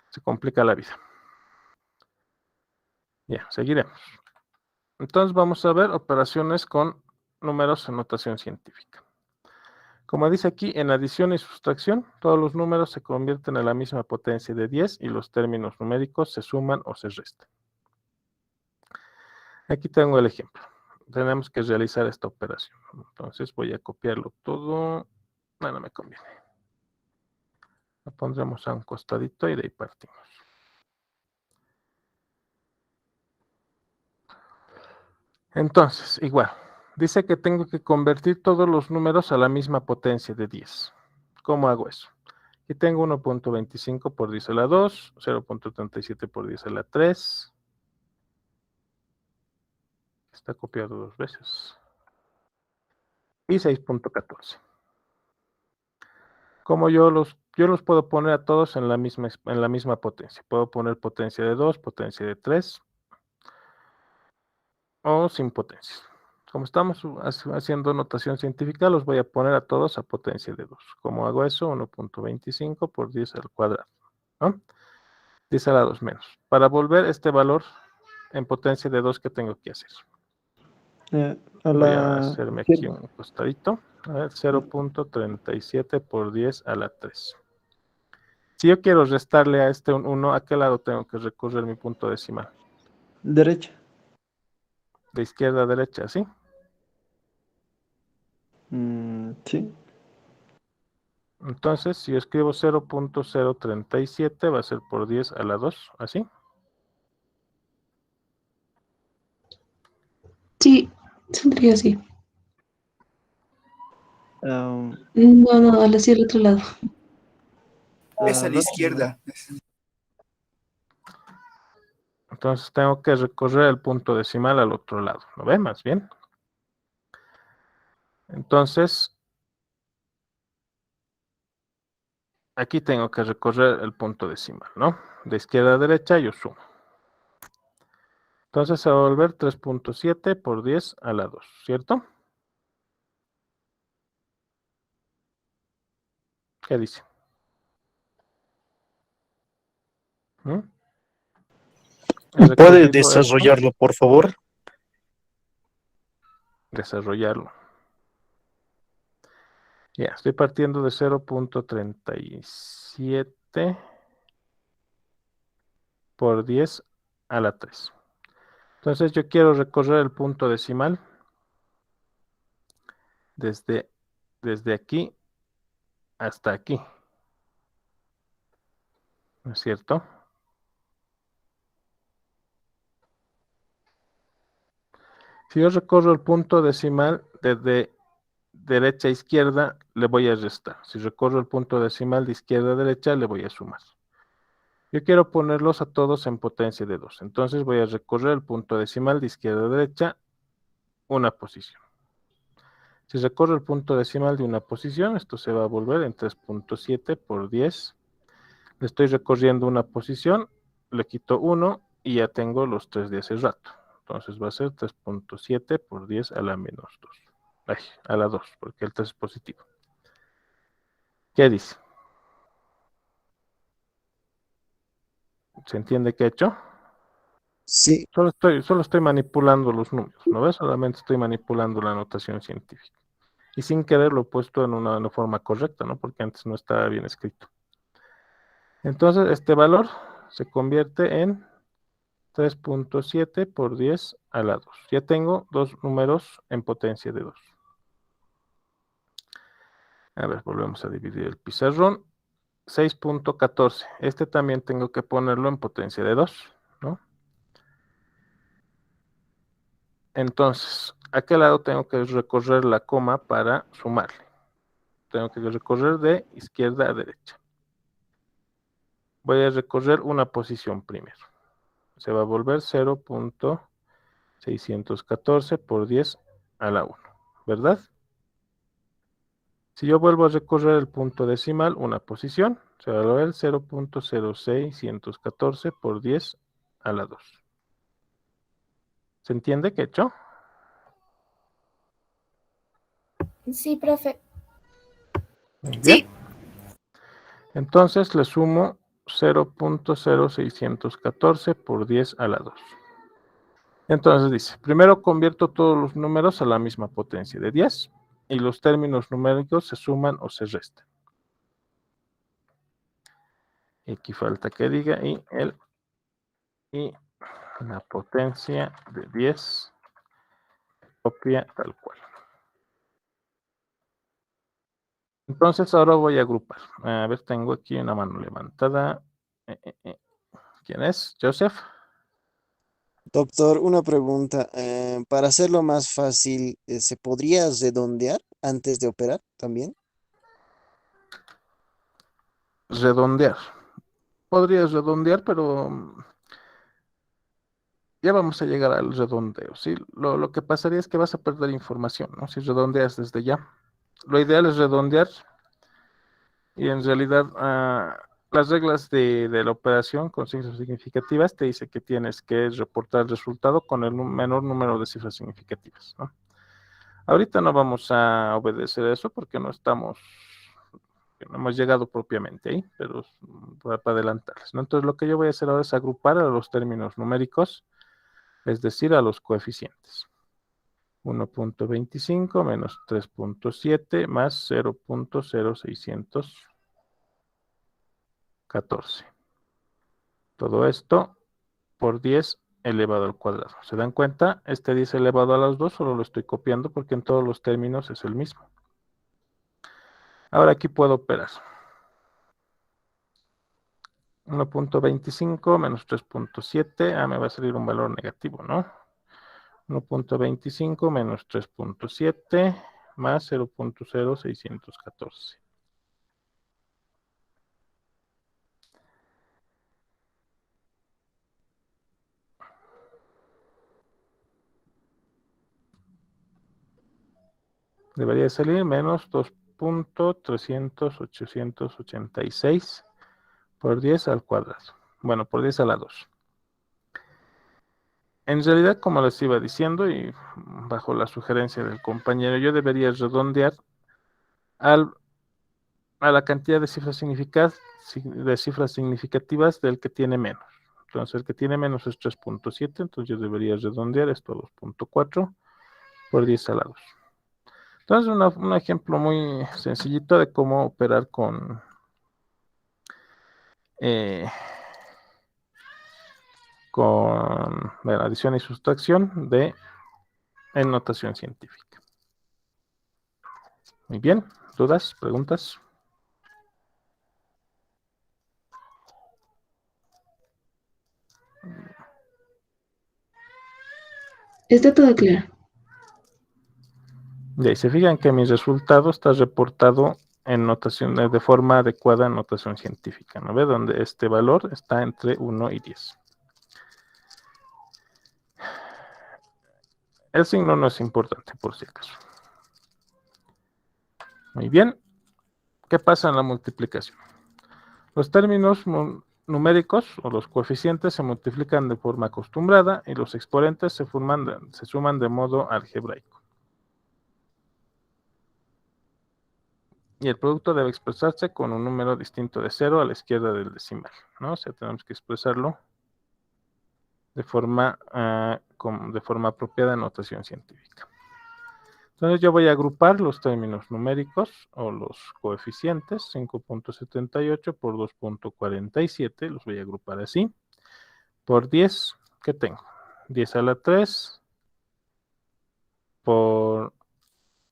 se complica la vida. Ya, seguiremos. Entonces vamos a ver operaciones con números en notación científica. Como dice aquí, en adición y sustracción, todos los números se convierten en la misma potencia de 10 y los términos numéricos se suman o se restan. Aquí tengo el ejemplo. Tenemos que realizar esta operación. Entonces voy a copiarlo todo. No me conviene. Lo pondremos a un costadito y de ahí partimos. Entonces, igual, dice que tengo que convertir todos los números a la misma potencia de 10. ¿Cómo hago eso? Aquí tengo 1.25 por 10 a la 2, 0.37 por 10 a la 3. Está copiado dos veces. Y 6.14. Como yo los puedo poner a todos en la misma potencia. Puedo poner potencia de 2, potencia de 3 o sin potencias. Como estamos haciendo notación científica, los voy a poner a todos a potencia de 2. ¿Cómo hago eso? 1.25 por 10 al cuadrado, ¿no? 10 a la 2 menos. Para volver este valor en potencia de 2, ¿qué tengo que hacer? Voy a hacerme aquí un costadito. A ver, 0.37 por 10 a la 3. Si yo quiero restarle a este un 1, ¿a qué lado tengo que recorrer mi punto decimal? Derecha. De izquierda a derecha, ¿sí? Sí. Entonces, si yo escribo 0.037, va a ser por 10 a la 2, ¿así? Sí, saldría así. Um, No, hacia el otro lado. Es a la izquierda. Entonces tengo que recorrer el punto decimal al otro lado, ¿lo ven más bien? Entonces, aquí tengo que recorrer el punto decimal, ¿no? De izquierda a derecha yo sumo. Entonces se va a volver 3.7 por 10 a la 2, ¿cierto? ¿Qué dice? ¿Mm? He ¿Puede recorrido esto. desarrollarlo, por favor? Desarrollarlo. Ya, estoy partiendo de 0.37 por 10 a la 3. Entonces yo quiero recorrer el punto decimal desde aquí hasta aquí. ¿No es cierto? Si yo recorro el punto decimal desde derecha a izquierda, le voy a restar. Si recorro el punto decimal de izquierda a derecha, le voy a sumar. Yo quiero ponerlos a todos en potencia de 2. Entonces voy a recorrer el punto decimal de izquierda a derecha una posición. Si recorro el punto decimal de una posición, esto se va a volver en 3.7 por 10. Le estoy recorriendo una posición, le quito 1 y ya tengo los 3 de hace rato. Entonces va a ser 3.7 por 10 a la menos 2. Ay, a la 2, porque el 3 es positivo. ¿Qué dice? ¿Se entiende qué he hecho? Sí. Solo estoy manipulando los números, ¿no ves? Solamente estoy manipulando la notación científica. Y sin querer lo he puesto en una forma correcta, ¿no? Porque antes no estaba bien escrito. Entonces, este valor se convierte en 3.7 por 10 a la 2. Ya tengo dos números en potencia de 2. A ver, volvemos a dividir el pizarrón. 6.14. Este también tengo que ponerlo en potencia de 2, ¿no? Entonces, ¿a qué lado tengo que recorrer la coma para sumarle? Tengo que recorrer de izquierda a derecha. Voy a recorrer una posición primero. Se va a volver 0.614 por 10 a la 1, ¿verdad? Si yo vuelvo a recorrer el punto decimal, una posición, se va a volver 0.0614 por 10 a la 2. ¿Se entiende qué he hecho? Sí, profe. Muy bien. Sí. Entonces le sumo 0.0614 por 10 a la 2. Entonces dice, primero convierto todos los números a la misma potencia de 10 y los términos numéricos se suman o se restan. Y aquí falta que diga y la potencia de 10 copia tal cual. Entonces ahora voy a agrupar. A ver, tengo aquí una mano levantada. ¿Quién es? Joseph. Doctor, una pregunta. Para hacerlo más fácil, ¿se podría redondear antes de operar también? Redondear. Podrías redondear, pero ya vamos a llegar al redondeo, ¿sí? Lo que pasaría es que vas a perder información, ¿no? Si redondeas desde ya. Lo ideal es redondear y en realidad las reglas de la operación con cifras significativas te dice que tienes que reportar el resultado con el menor número de cifras significativas, ¿no? Ahorita no vamos a obedecer eso porque no hemos llegado propiamente ahí, pero para adelantarles, ¿no? Entonces lo que yo voy a hacer ahora es agrupar a los términos numéricos, es decir, a los coeficientes. 1.25 menos 3.7 más 0.0614. Todo esto por 10 elevado al cuadrado. ¿Se dan cuenta? Este 10 elevado a las 2 solo lo estoy copiando porque en todos los términos es el mismo. Ahora aquí puedo operar. 1.25 menos 3.7. Me va a salir un valor negativo, ¿no? 1.25 menos 3.7 más 0.0614. Debería salir menos 2.300.886 por 10 al cuadrado. Bueno, por 10 a la 2. En realidad, como les iba diciendo y bajo la sugerencia del compañero, yo debería redondear a la cantidad de cifras significativas del que tiene menos. Entonces, el que tiene menos es 3.7, entonces yo debería redondear esto a 2.4 por 10 a la 2. Entonces, un ejemplo muy sencillito de cómo operar con adición y sustracción en notación científica. Muy bien, ¿dudas, preguntas? Está todo claro. Y ahí se fijan que mi resultado está reportado en notación de forma adecuada en notación científica, ¿no ve? Donde este valor está entre 1 y 10. El signo no es importante, por si acaso. Muy bien. ¿Qué pasa en la multiplicación? Los términos numéricos o los coeficientes se multiplican de forma acostumbrada y los exponentes se suman de modo algebraico. Y el producto debe expresarse con un número distinto de 0 a la izquierda del decimal, ¿no? O sea, tenemos que expresarlo de forma apropiada en notación científica. Entonces yo voy a agrupar los términos numéricos o los coeficientes, 5.78 por 2.47, los voy a agrupar así, por 10, ¿qué tengo? 10 a la 3 por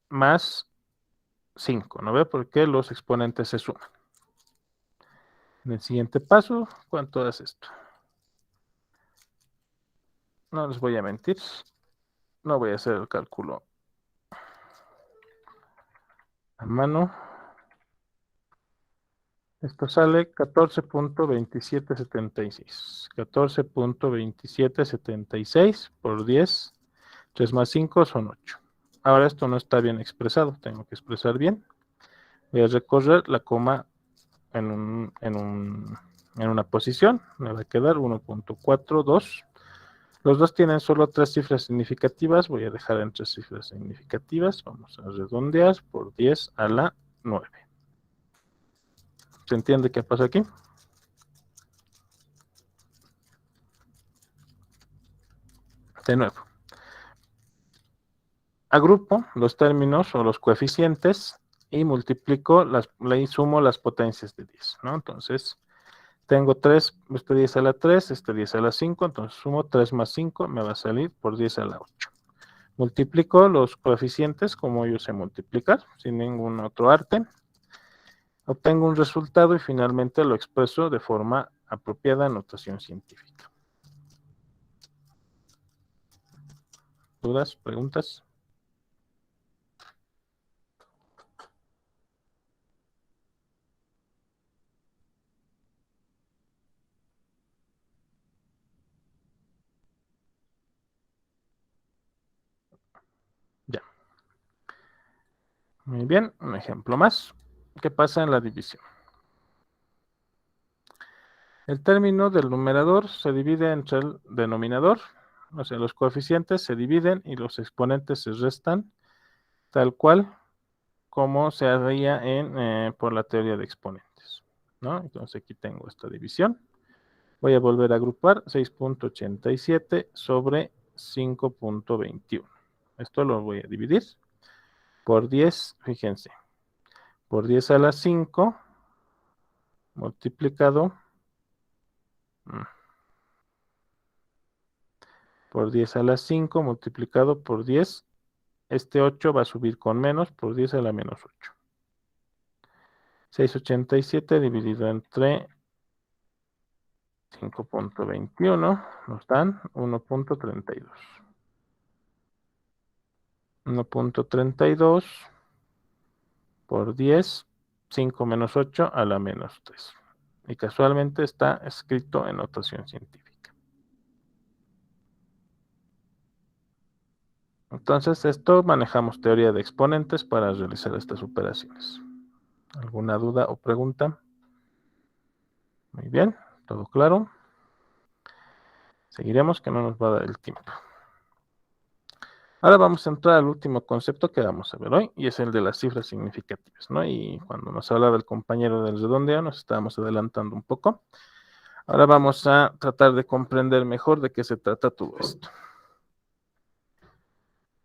más 5, ¿no ve? Porque los exponentes se suman. En el siguiente paso, ¿cuánto es esto? No les voy a mentir, no voy a hacer el cálculo a mano. Esto sale 14.2776. 14.2776 por 10. 3 más 5 son 8. Ahora esto no está bien expresado, tengo que expresar bien. Voy a recorrer la coma en una posición. Me va a quedar 1.42. Los dos tienen solo 3 cifras significativas. Voy a dejar en 3 cifras significativas. Vamos a redondear por 10 a la 9. ¿Se entiende qué pasa aquí? De nuevo. Agrupo los términos o los coeficientes y multiplico, le sumo las potencias de 10, ¿no? Entonces, tengo 3, este 10 a la 3, este 10 a la 5, entonces sumo 3 más 5, me va a salir por 10 a la 8. Multiplico los coeficientes como yo sé multiplicar, sin ningún otro arte. Obtengo un resultado y finalmente lo expreso de forma apropiada en notación científica. ¿Dudas? ¿Preguntas? Ya. Muy bien, un ejemplo más. ¿Qué pasa en la división? El término del numerador se divide entre el denominador, o sea, los coeficientes se dividen y los exponentes se restan, tal cual como se haría por la teoría de exponentes, ¿no? Entonces aquí tengo esta división. Voy a volver a agrupar 6.87 sobre 5.21. Esto lo voy a dividir por 10, fíjense, por 10 a la 5 multiplicado por 10 a la 5 multiplicado por 10. Este 8 va a subir con menos por 10 a la menos 8. 687 dividido entre 5.21 nos dan 1.32. 1.32 por 10, 5 menos 8 a la menos 3. Y casualmente está escrito en notación científica. Entonces, esto manejamos teoría de exponentes para realizar estas operaciones. ¿Alguna duda o pregunta? Muy bien, todo claro. Seguiremos que no nos va a dar el tiempo. Ahora vamos a entrar al último concepto que vamos a ver hoy, y es el de las cifras significativas, ¿no? Y cuando nos hablaba el compañero del redondeo, nos estábamos adelantando un poco. Ahora vamos a tratar de comprender mejor de qué se trata todo esto.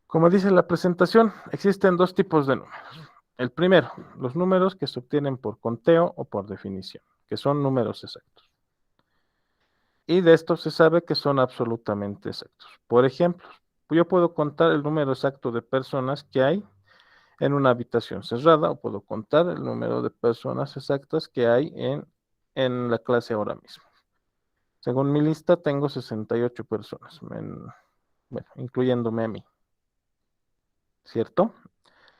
Como dice la presentación, existen 2 tipos de números. El primero, los números que se obtienen por conteo o por definición, que son números exactos. Y de estos se sabe que son absolutamente exactos. Por ejemplo, yo puedo contar el número exacto de personas que hay en una habitación cerrada, o puedo contar el número de personas exactas que hay en la clase ahora mismo. Según mi lista, tengo 68 personas, bueno, incluyéndome a mí, ¿cierto?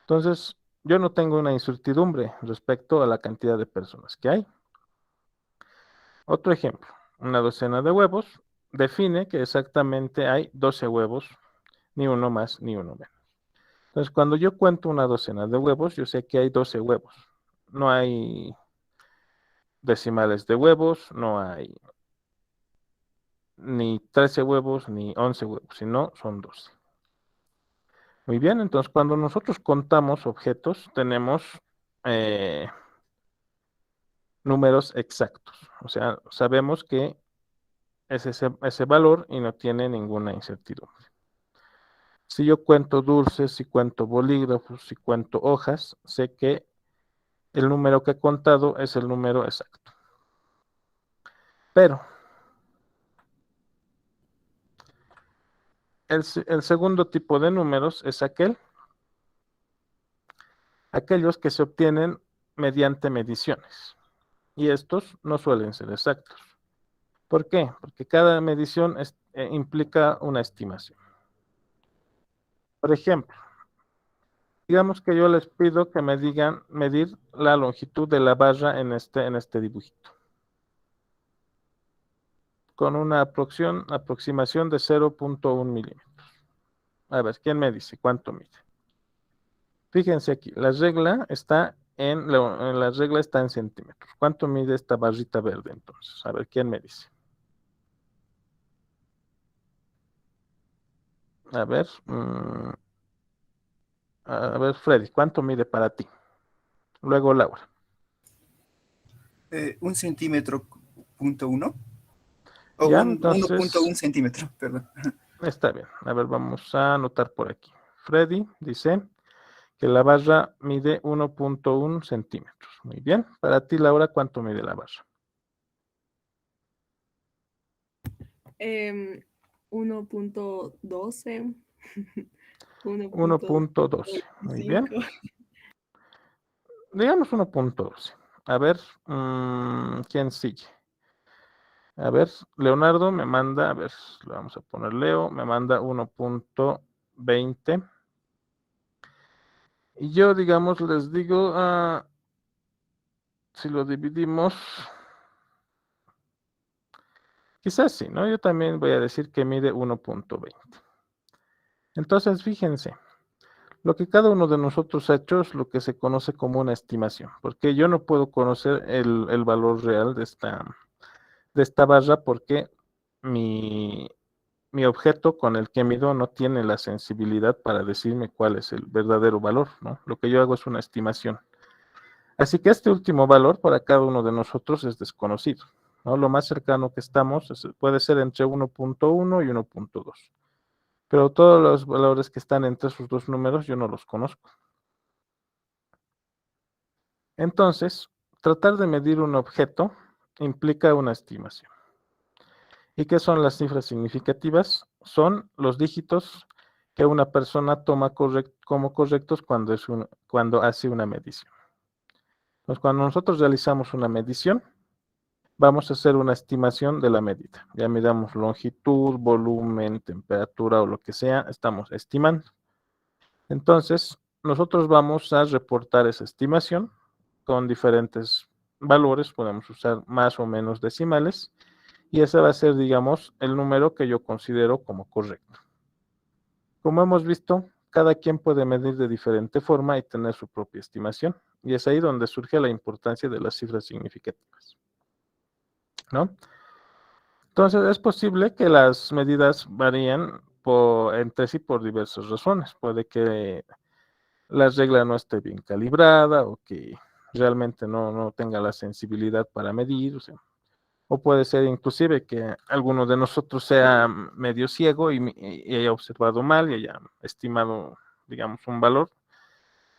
Entonces, yo no tengo una incertidumbre respecto a la cantidad de personas que hay. Otro ejemplo, una docena de huevos define que exactamente hay 12 huevos, ni uno más ni uno menos. Entonces, cuando yo cuento una docena de huevos, yo sé que hay 12 huevos. No hay decimales de huevos, no hay ni 13 huevos ni 11 huevos, sino son 12. Muy bien, entonces cuando nosotros contamos objetos, tenemos números exactos. O sea, sabemos que es ese valor y no tiene ninguna incertidumbre. Si yo cuento dulces, si cuento bolígrafos, si cuento hojas, sé que el número que he contado es el número exacto. Pero el segundo tipo de números es aquellos que se obtienen mediante mediciones. Y estos no suelen ser exactos. ¿Por qué? Porque cada medición implica una estimación. Por ejemplo, digamos que yo les pido que me digan medir la longitud de la barra en este dibujito, con una aproximación de 0.1 milímetros. A ver, ¿quién me dice cuánto mide? Fíjense aquí, la regla está en centímetros. ¿Cuánto mide esta barrita verde entonces? A ver, ¿quién me dice? A ver, Freddy, ¿cuánto mide para ti? Luego Laura. 1 centímetro, o Ya, 1.1 entonces, centímetro, perdón. está bien. A ver, vamos a anotar por aquí. Freddy dice que la barra mide 1.1 centímetros. Muy bien. Para ti, Laura, ¿cuánto mide la barra? 1.12. 1.12. Muy bien. 1.5. Digamos 1.12. A ver, ¿quién sigue? A ver, Leonardo me manda, a ver, le vamos a poner Leo, me manda 1.20. Y yo, digamos, les digo, si lo dividimos, quizás sí, ¿no? Yo también voy a decir que mide 1.20. Entonces, fíjense, lo que cada uno de nosotros ha hecho es lo que se conoce como una estimación, porque yo no puedo conocer el valor real de esta barra porque mi objeto con el que mido no tiene la sensibilidad para decirme cuál es el verdadero valor, ¿no? Lo que yo hago es una estimación. Así que este último valor para cada uno de nosotros es desconocido, ¿no? Lo más cercano que estamos puede ser entre 1.1 y 1.2. Pero todos los valores que están entre esos dos números yo no los conozco. Entonces, tratar de medir un objeto implica una estimación. ¿Y qué son las cifras significativas? Son los dígitos que una persona toma como correctos cuando hace una medición. Entonces, cuando nosotros realizamos una medición, vamos a hacer una estimación de la medida. Ya midamos longitud, volumen, temperatura o lo que sea, estamos estimando. Entonces, nosotros vamos a reportar esa estimación con diferentes valores, podemos usar más o menos decimales, y ese va a ser, digamos, el número que yo considero como correcto. Como hemos visto, cada quien puede medir de diferente forma y tener su propia estimación, y es ahí donde surge la importancia de las cifras significativas, ¿no? Entonces, es posible que las medidas varíen entre sí por diversas razones. Puede que la regla no esté bien calibrada o que realmente no tenga la sensibilidad para medir, o puede ser inclusive que alguno de nosotros sea medio ciego y haya observado mal y haya estimado, digamos, un valor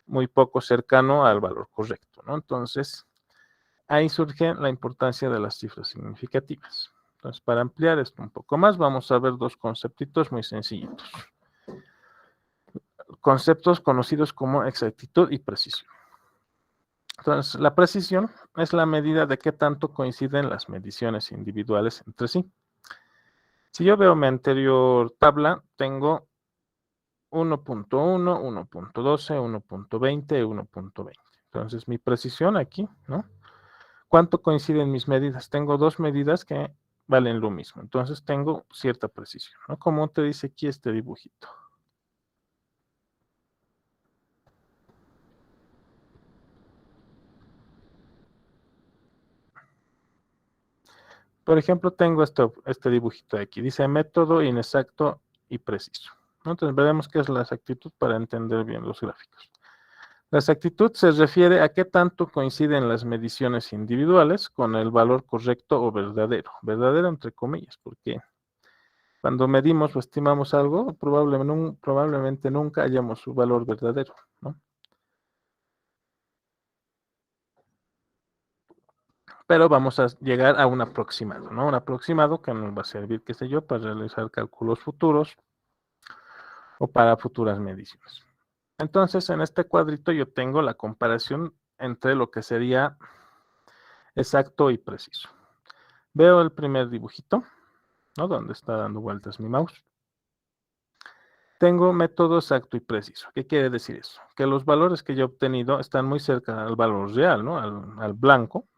muy poco cercano al valor correcto, ¿no? Entonces, ahí surge la importancia de las cifras significativas. Entonces, para ampliar esto un poco más, vamos a ver dos conceptitos muy sencillitos. Conceptos conocidos como exactitud y precisión. Entonces, la precisión es la medida de qué tanto coinciden las mediciones individuales entre sí. Si yo veo mi anterior tabla, tengo 1.1, 1.12, 1.20, 1.20. Entonces, mi precisión aquí, ¿no? ¿Cuánto coinciden mis medidas? Tengo dos medidas que valen lo mismo. Entonces, tengo cierta precisión, ¿no? Como te dice aquí este dibujito. Por ejemplo, tengo este dibujito de aquí. Dice método inexacto y preciso, ¿no? Entonces, veremos qué es la exactitud para entender bien los gráficos. La exactitud se refiere a qué tanto coinciden las mediciones individuales con el valor correcto o verdadero. Verdadero entre comillas, porque cuando medimos o estimamos algo, probablemente nunca hallamos su valor verdadero, ¿no? Pero vamos a llegar a un aproximado, ¿no? Un aproximado que nos va a servir, qué sé yo, para realizar cálculos futuros o para futuras mediciones. Entonces, en este cuadrito yo tengo la comparación entre lo que sería exacto y preciso. Veo el primer dibujito, ¿no? Donde está dando vueltas mi mouse. Tengo método exacto y preciso. ¿Qué quiere decir eso? Que los valores que yo he obtenido están muy cerca al valor real, ¿no? Al blanco.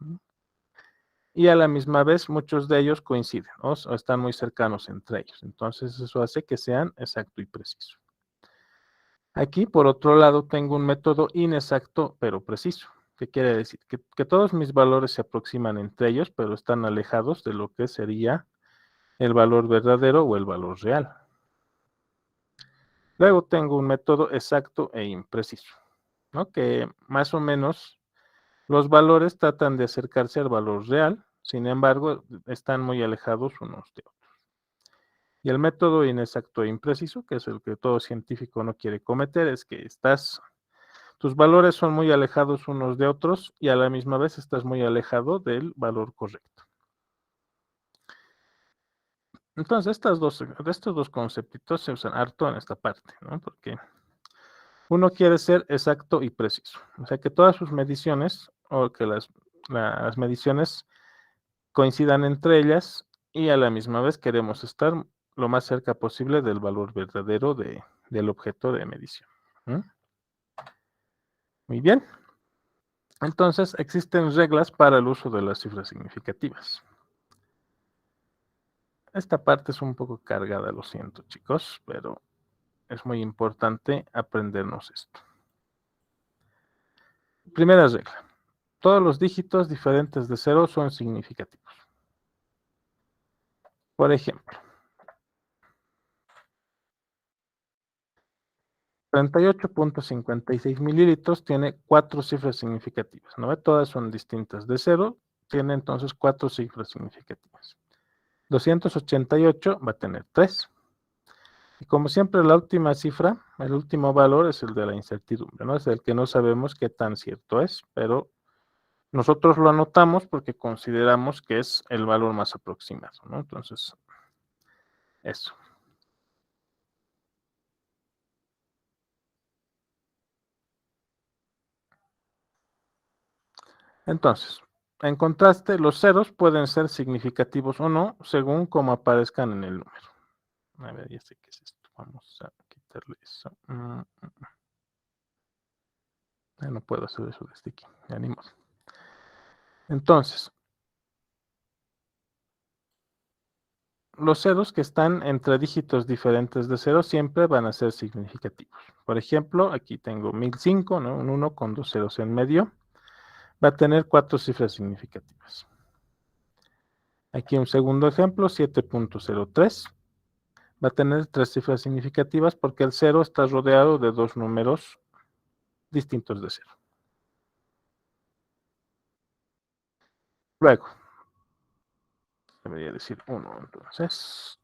Y a la misma vez muchos de ellos coinciden, ¿no? O están muy cercanos entre ellos. Entonces eso hace que sean exacto y preciso. Aquí, por otro lado, tengo un método inexacto pero preciso. ¿Qué quiere decir? Que todos mis valores se aproximan entre ellos, pero están alejados de lo que sería el valor verdadero o el valor real. Luego tengo un método exacto e impreciso, ¿no? Que más o menos los valores tratan de acercarse al valor real, sin embargo, están muy alejados unos de otros. Y el método inexacto e impreciso, que es el que todo científico no quiere cometer, es que tus valores son muy alejados unos de otros y a la misma vez estás muy alejado del valor correcto. Entonces, estos dos conceptitos se usan harto en esta parte, ¿no? Porque uno quiere ser exacto y preciso. O sea, que todas sus mediciones o que las mediciones coincidan entre ellas y a la misma vez queremos estar lo más cerca posible del valor verdadero del objeto de medición. ¿Mm? Muy bien. Entonces, existen reglas para el uso de las cifras significativas. Esta parte es un poco cargada, lo siento, chicos, pero es muy importante aprendernos esto. Primera regla. Todos los dígitos diferentes de 0 son significativos. Por ejemplo, 38.56 mililitros tiene 4 cifras significativas, ¿no? Todas son distintas de 0, tiene entonces 4 cifras significativas. 288 va a tener 3. Y como siempre, la última cifra, el último valor es el de la incertidumbre, ¿no? Es el que no sabemos qué tan cierto es, pero nosotros lo anotamos porque consideramos que es el valor más aproximado, ¿no? Entonces, eso. Entonces, en contraste, los ceros pueden ser significativos o no, según cómo aparezcan en el número. A ver, ya sé qué es esto. Vamos a quitarle eso. No puedo hacer eso desde aquí. Ya ni modo. Entonces, los ceros que están entre dígitos diferentes de 0 siempre van a ser significativos. Por ejemplo, aquí tengo 1005, ¿no? Un 1 con 2 ceros en medio. Va a tener 4 cifras significativas. Aquí un segundo ejemplo, 7.03. Va a tener 3 cifras significativas porque el 0 está rodeado de 2 números distintos de 0. Luego, debería decir 1 entonces.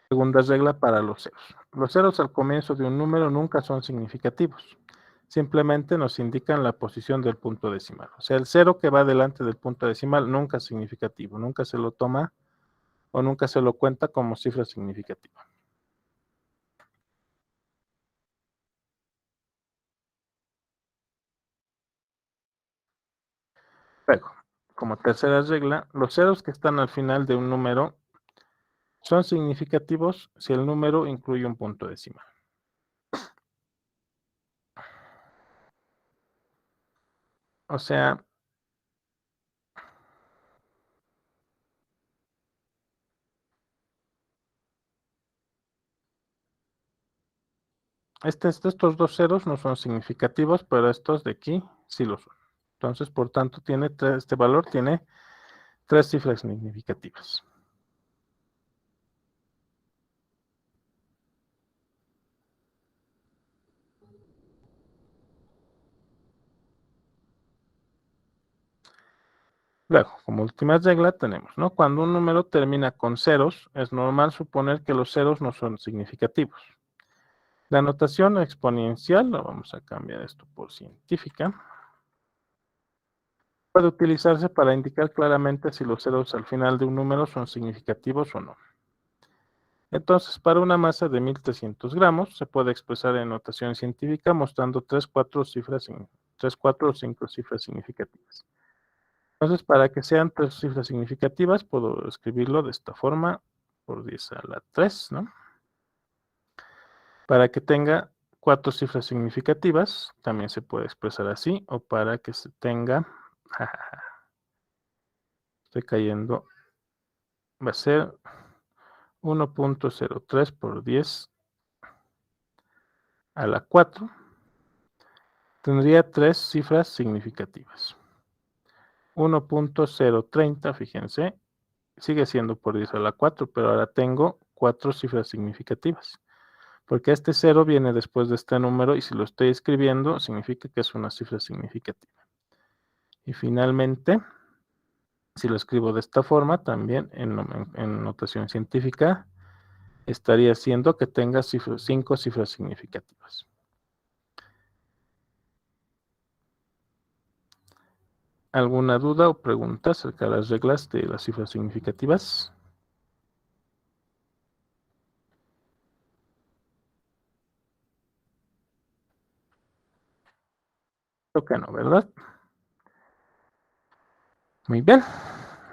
Segunda regla para los ceros. Los ceros al comienzo de un número nunca son significativos. Simplemente nos indican la posición del punto decimal. O sea, el 0 que va delante del punto decimal nunca es significativo. Nunca se lo toma o nunca se lo cuenta como cifra significativa. Luego, como tercera regla, los ceros que están al final de un número son significativos si el número incluye un punto decimal. O sea, estos dos ceros no son significativos, pero estos de aquí sí lo son. Entonces, por tanto, este valor tiene 3 cifras significativas. Luego, como última regla tenemos, ¿no? Cuando un número termina con ceros, es normal suponer que los ceros no son significativos. La notación exponencial, lo vamos a cambiar esto por científica, puede utilizarse para indicar claramente si los ceros al final de un número son significativos o no. Entonces, para una masa de 1300 gramos, se puede expresar en notación científica mostrando 3, 4 o 5 cifras significativas. Entonces, para que sean 3 cifras significativas, puedo escribirlo de esta forma, por 10 a la 3, ¿no? Para que tenga 4 cifras significativas, también se puede expresar así, o para que se tenga, estoy cayendo, va a ser 1.03 por 10 a la 4, tendría 3 cifras significativas. 1.030, fíjense, sigue siendo por 10 a la 4, pero ahora tengo 4 cifras significativas. Porque este 0 viene después de este número y si lo estoy escribiendo, significa que es una cifra significativa. Y finalmente, si lo escribo de esta forma, también en notación científica, estaría siendo que tenga 5 cifras significativas. ¿Alguna duda o pregunta acerca de las reglas de las cifras significativas? Creo que no, ¿verdad? Muy bien.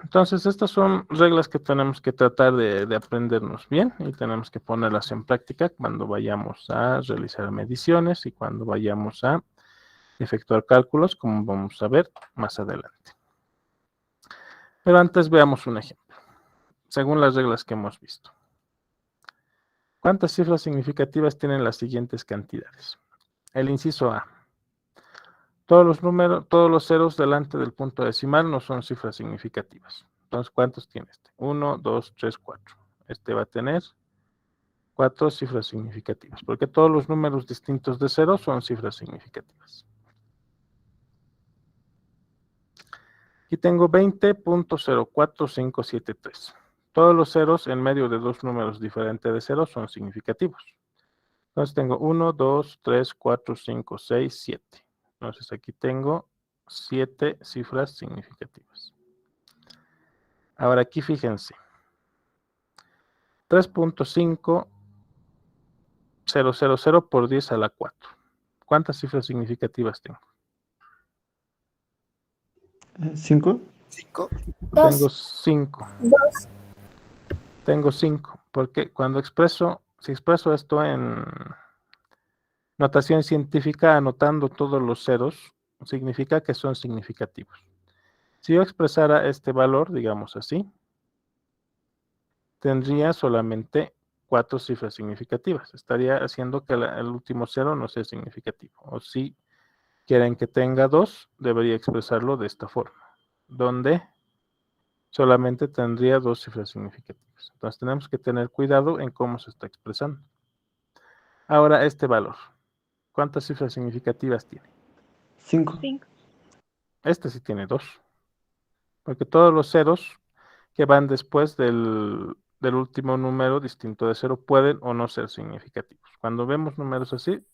Entonces, estas son reglas que tenemos que tratar de aprendernos bien y tenemos que ponerlas en práctica cuando vayamos a realizar mediciones y cuando vayamos a efectuar cálculos, como vamos a ver más adelante. Pero antes veamos un ejemplo, según las reglas que hemos visto. ¿Cuántas cifras significativas tienen las siguientes cantidades? El inciso A. Todos los ceros delante del punto decimal no son cifras significativas. Entonces, ¿cuántos tiene este? 1, 2, 3, 4. Este va a tener 4 cifras significativas, porque todos los números distintos de 0 son cifras significativas. Aquí tengo 20.04573. Todos los ceros en medio de dos números diferentes de 0 son significativos. Entonces tengo 1, 2, 3, 4, 5, 6, 7. Entonces aquí tengo 7 cifras significativas. Ahora aquí fíjense. 3.5000 por 10 a la 4. ¿Cuántas cifras significativas tengo? 5. 5. Tengo 5. Tengo 5. Porque si expreso esto en notación científica, anotando todos los ceros, significa que son significativos. Si yo expresara este valor, digamos así, tendría solamente 4 cifras significativas. Estaría haciendo que el último cero no sea significativo. O si quieren que tenga 2, debería expresarlo de esta forma, donde solamente tendría 2 cifras significativas. Entonces tenemos que tener cuidado en cómo se está expresando. Ahora este valor, ¿cuántas cifras significativas tiene? 5. Este sí tiene 2, porque todos los ceros que van después del último número distinto de 0 pueden o no ser significativos. Cuando vemos números así,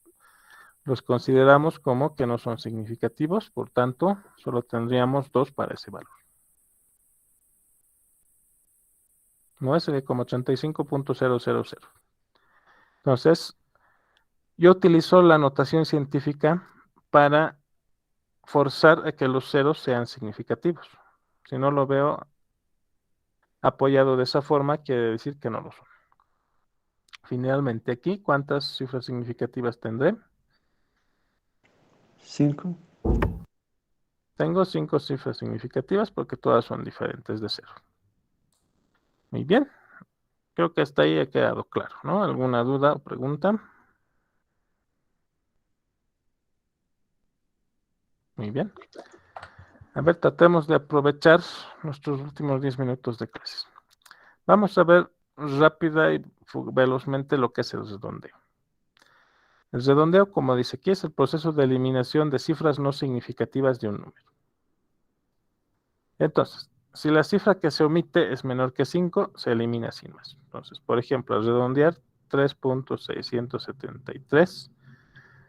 los consideramos como que no son significativos, por tanto, solo tendríamos 2 para ese valor. No sería como 35.000. Entonces, yo utilizo la notación científica para forzar a que los ceros sean significativos. Si no lo veo apoyado de esa forma, quiere decir que no lo son. Finalmente aquí, ¿cuántas cifras significativas tendré? 5. Tengo 5 cifras significativas porque todas son diferentes de 0. Muy bien. Creo que hasta ahí ha quedado claro, ¿no? ¿Alguna duda o pregunta? Muy bien. A ver, tratemos de aprovechar nuestros últimos 10 minutos de clases. Vamos a ver rápida y velozmente lo que es el redondeo. El redondeo, como dice aquí, es el proceso de eliminación de cifras no significativas de un número. Entonces, si la cifra que se omite es menor que 5, se elimina sin más. Entonces, por ejemplo, al redondear 3.673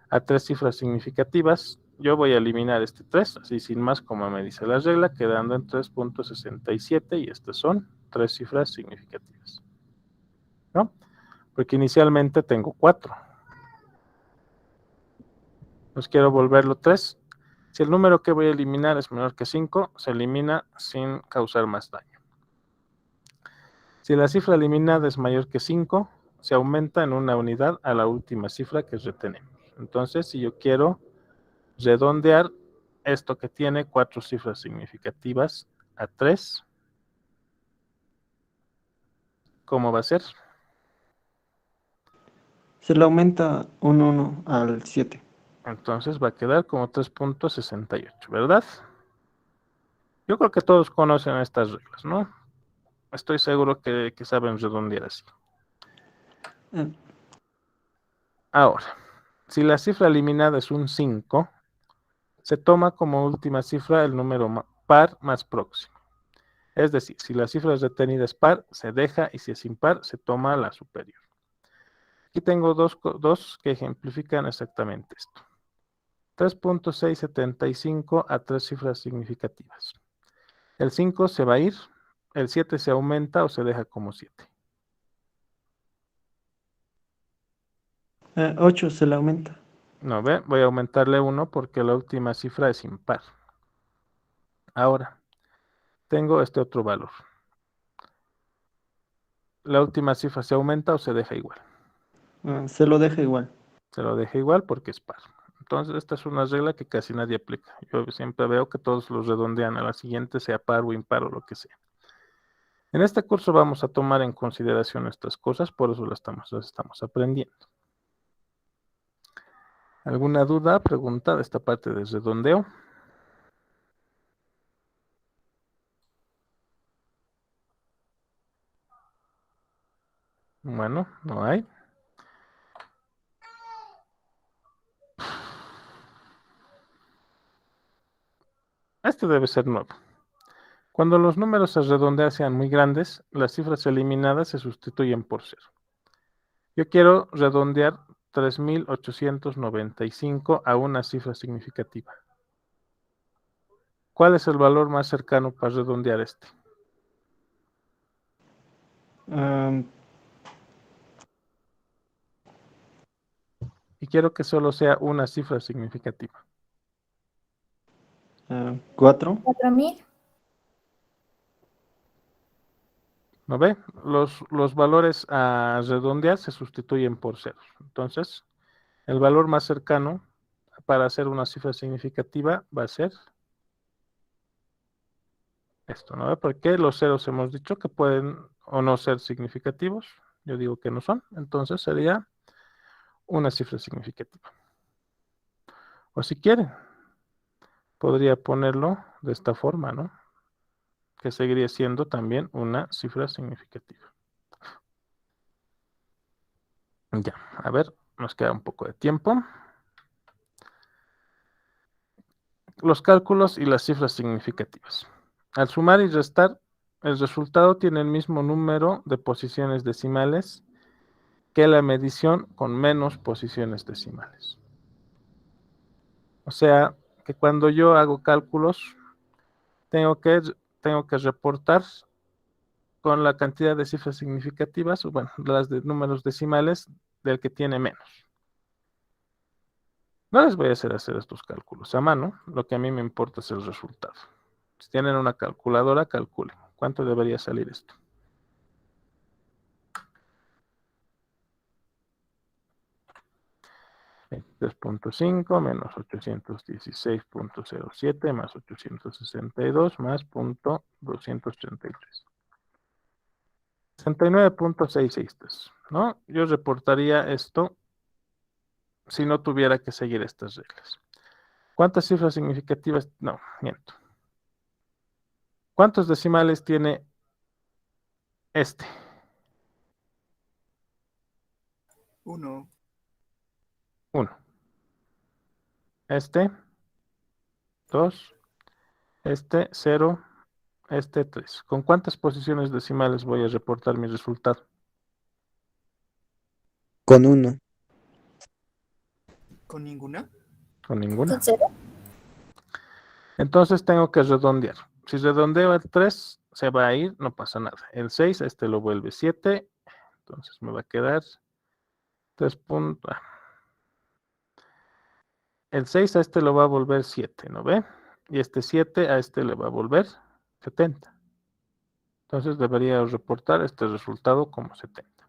a 3 cifras significativas, yo voy a eliminar este 3, así sin más como me dice la regla, quedando en 3.67 y estas son 3 cifras significativas, ¿no? Porque inicialmente tengo 4. Pues quiero volverlo 3. Si el número que voy a eliminar es menor que 5, se elimina sin causar más daño. Si la cifra eliminada es mayor que 5, se aumenta en una unidad a la última cifra que retenemos. Entonces, si yo quiero redondear esto que tiene 4 cifras significativas a 3, ¿cómo va a ser? Se le aumenta un 1 al 7. Entonces va a quedar como 3.68, ¿verdad? Yo creo que todos conocen estas reglas, ¿no? estoy seguro que saben redondear así. Eh, Ahora, si la cifra eliminada es un 5, se toma como última cifra el número par más próximo. Es decir, si la cifra retenida es par, se deja, y si es impar, se toma la superior. Aquí tengo dos que ejemplifican exactamente esto. 3.675 a 3 cifras significativas. El 5 se va a ir, el 7 se aumenta o se deja como 7. 8 se le aumenta. No, ve, voy a aumentarle 1 porque la última cifra es impar. Ahora, tengo este otro valor. La última cifra se aumenta o se deja igual. Se lo deja igual. Se lo deja igual porque es par. Entonces, esta es una regla que casi nadie aplica. Yo siempre veo que todos los redondean a la siguiente, sea par o impar o lo que sea. En este curso vamos a tomar en consideración estas cosas, por eso las estamos aprendiendo. ¿Alguna duda, pregunta de esta parte del redondeo? Bueno, no hay. Este debe ser nuevo. Cuando los números a redondear sean muy grandes, las cifras eliminadas se sustituyen por 0. Yo quiero redondear 3.895 a una cifra significativa. ¿Cuál es el valor más cercano para redondear este? Ah, Y quiero que solo sea una cifra significativa. 4. 4.000. ¿No ve? Los valores a redondear se sustituyen por ceros. Entonces, el valor más cercano para hacer una cifra significativa va a ser esto, ¿no ve? Porque los ceros hemos dicho que pueden o no ser significativos. Yo digo que no son. Entonces sería una cifra significativa. O si quieren, podría ponerlo de esta forma, ¿no? Que seguiría siendo también una cifra significativa. Ya, a ver, nos queda un poco de tiempo. Los cálculos y las cifras significativas. Al sumar y restar, el resultado tiene el mismo número de posiciones decimales que la medición con menos posiciones decimales. O sea, que cuando yo hago cálculos, tengo que reportar con la cantidad de cifras significativas, o bueno, las de números decimales del que tiene menos. No les voy a hacer estos cálculos a mano, lo que a mí me importa es el resultado. Si tienen una calculadora, calculen. ¿Cuánto debería salir esto? $3.5 menos 816.07 más 862 más .233. 69.663, ¿no? Yo reportaría esto si no tuviera que seguir estas reglas. ¿Cuántas cifras significativas? No, miento. ¿Cuántos decimales tiene este? 1. 1. Este, 2. Este, 0. Este, 3. ¿Con cuántas posiciones decimales voy a reportar mi resultado? Con 1. ¿Con ninguna? Con ninguna. ¿Con 0? Entonces tengo que redondear. Si redondeo el 3, se va a ir, no pasa nada. El 6, este lo vuelve 7. Entonces me va a quedar 3 puntos. El 6 a este lo va a volver 7, ¿no ve? Y este 7 a este le va a volver 70. Entonces debería reportar este resultado como 70.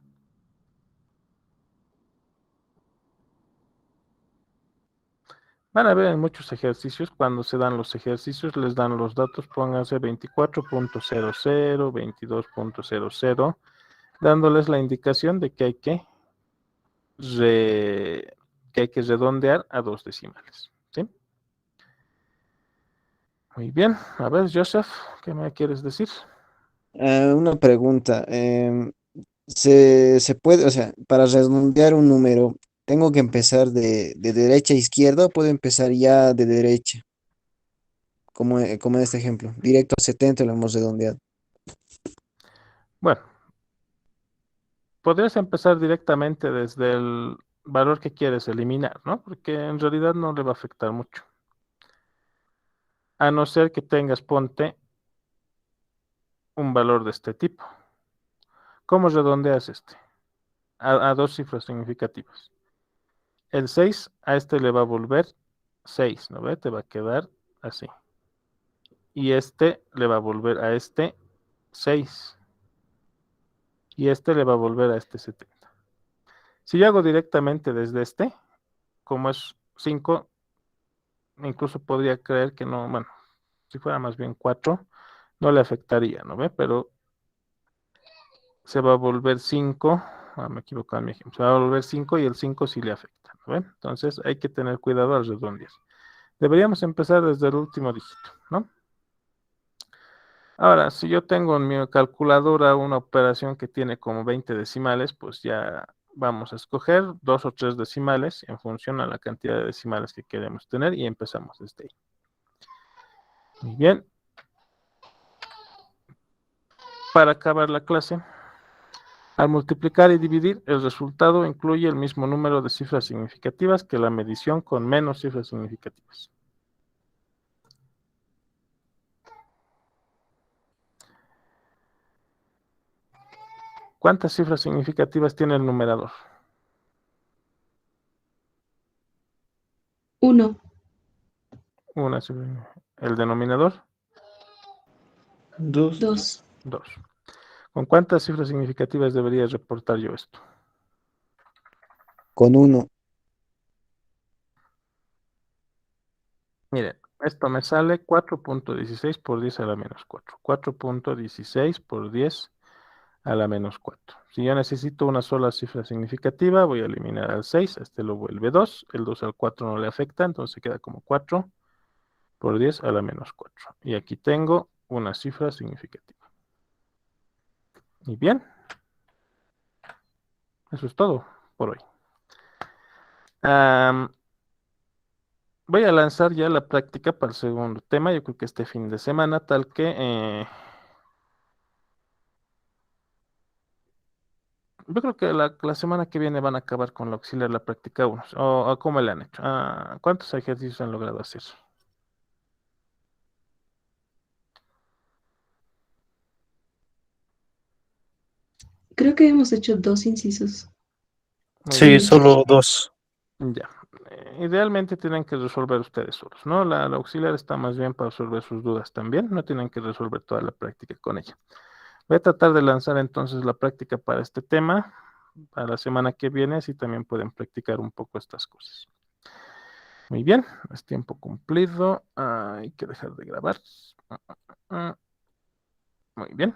Van a ver en muchos ejercicios, cuando se dan los ejercicios, les dan los datos, pónganse 24.00, 22.00, dándoles la indicación de que hay que redondear a 2 decimales. ¿Sí? Muy bien. A ver, Joseph, ¿qué me quieres decir? Una pregunta. Se puede, o sea, para redondear un número, ¿tengo que empezar de derecha a izquierda o puedo empezar ya de derecha? Como en este ejemplo. Directo a 70 lo hemos redondeado. Bueno, podrías empezar directamente desde el valor que quieres eliminar, ¿no? Porque en realidad no le va a afectar mucho. A no ser que tengas, ponte, un valor de este tipo. ¿Cómo redondeas este? A dos cifras significativas. El 6 a este le va a volver 6, ¿no ve? Te va a quedar así. Y este le va a volver a este 6. Y este le va a volver a este 70. Si yo hago directamente desde este, como es 5, incluso podría creer que no, bueno, si fuera más bien 4, no le afectaría, ¿no ve? Pero se va a volver 5, me equivoco en mi ejemplo, se va a volver 5 y el 5 sí le afecta, ¿no ven? Entonces hay que tener cuidado al redondear. Deberíamos empezar desde el último dígito, ¿no? Ahora, si yo tengo en mi calculadora una operación que tiene como 20 decimales, pues ya vamos a escoger 2 o 3 decimales en función a la cantidad de decimales que queremos tener y empezamos desde ahí. Muy bien. Para acabar la clase, al multiplicar y dividir, el resultado incluye el mismo número de cifras significativas que la medición con menos cifras significativas. ¿Cuántas cifras significativas tiene el numerador? 1, Una cifra. ¿El denominador? 2. 2, 2. ¿Con cuántas cifras significativas debería reportar yo esto? Con uno. Miren, esto me sale 4.16 por 10 a la menos 4. 4.16 por 10 a la menos 4. Si yo necesito una sola cifra significativa, voy a eliminar al 6, este lo vuelve 2, el 2 al 4 no le afecta, entonces queda como 4 por 10 a la menos 4. Y aquí tengo una cifra significativa. Y bien, eso es todo por hoy. Voy a lanzar ya la práctica para el segundo tema, yo creo que este fin de semana, tal que yo creo que la semana que viene van a acabar con la auxiliar, la práctica 1. ¿O cómo le han hecho? ¿Cuántos ejercicios han logrado hacer? creo que hemos hecho 2 incisos. Muy Sí, bien. solo 2. Ya. Idealmente tienen que resolver ustedes solos, ¿no? La auxiliar está más bien para resolver sus dudas también, no tienen que resolver toda la práctica con ella. Voy a tratar de lanzar entonces la práctica para este tema, para la semana que viene, así también pueden practicar un poco estas cosas. Muy bien, es tiempo cumplido. Hay que dejar de grabar. Muy bien.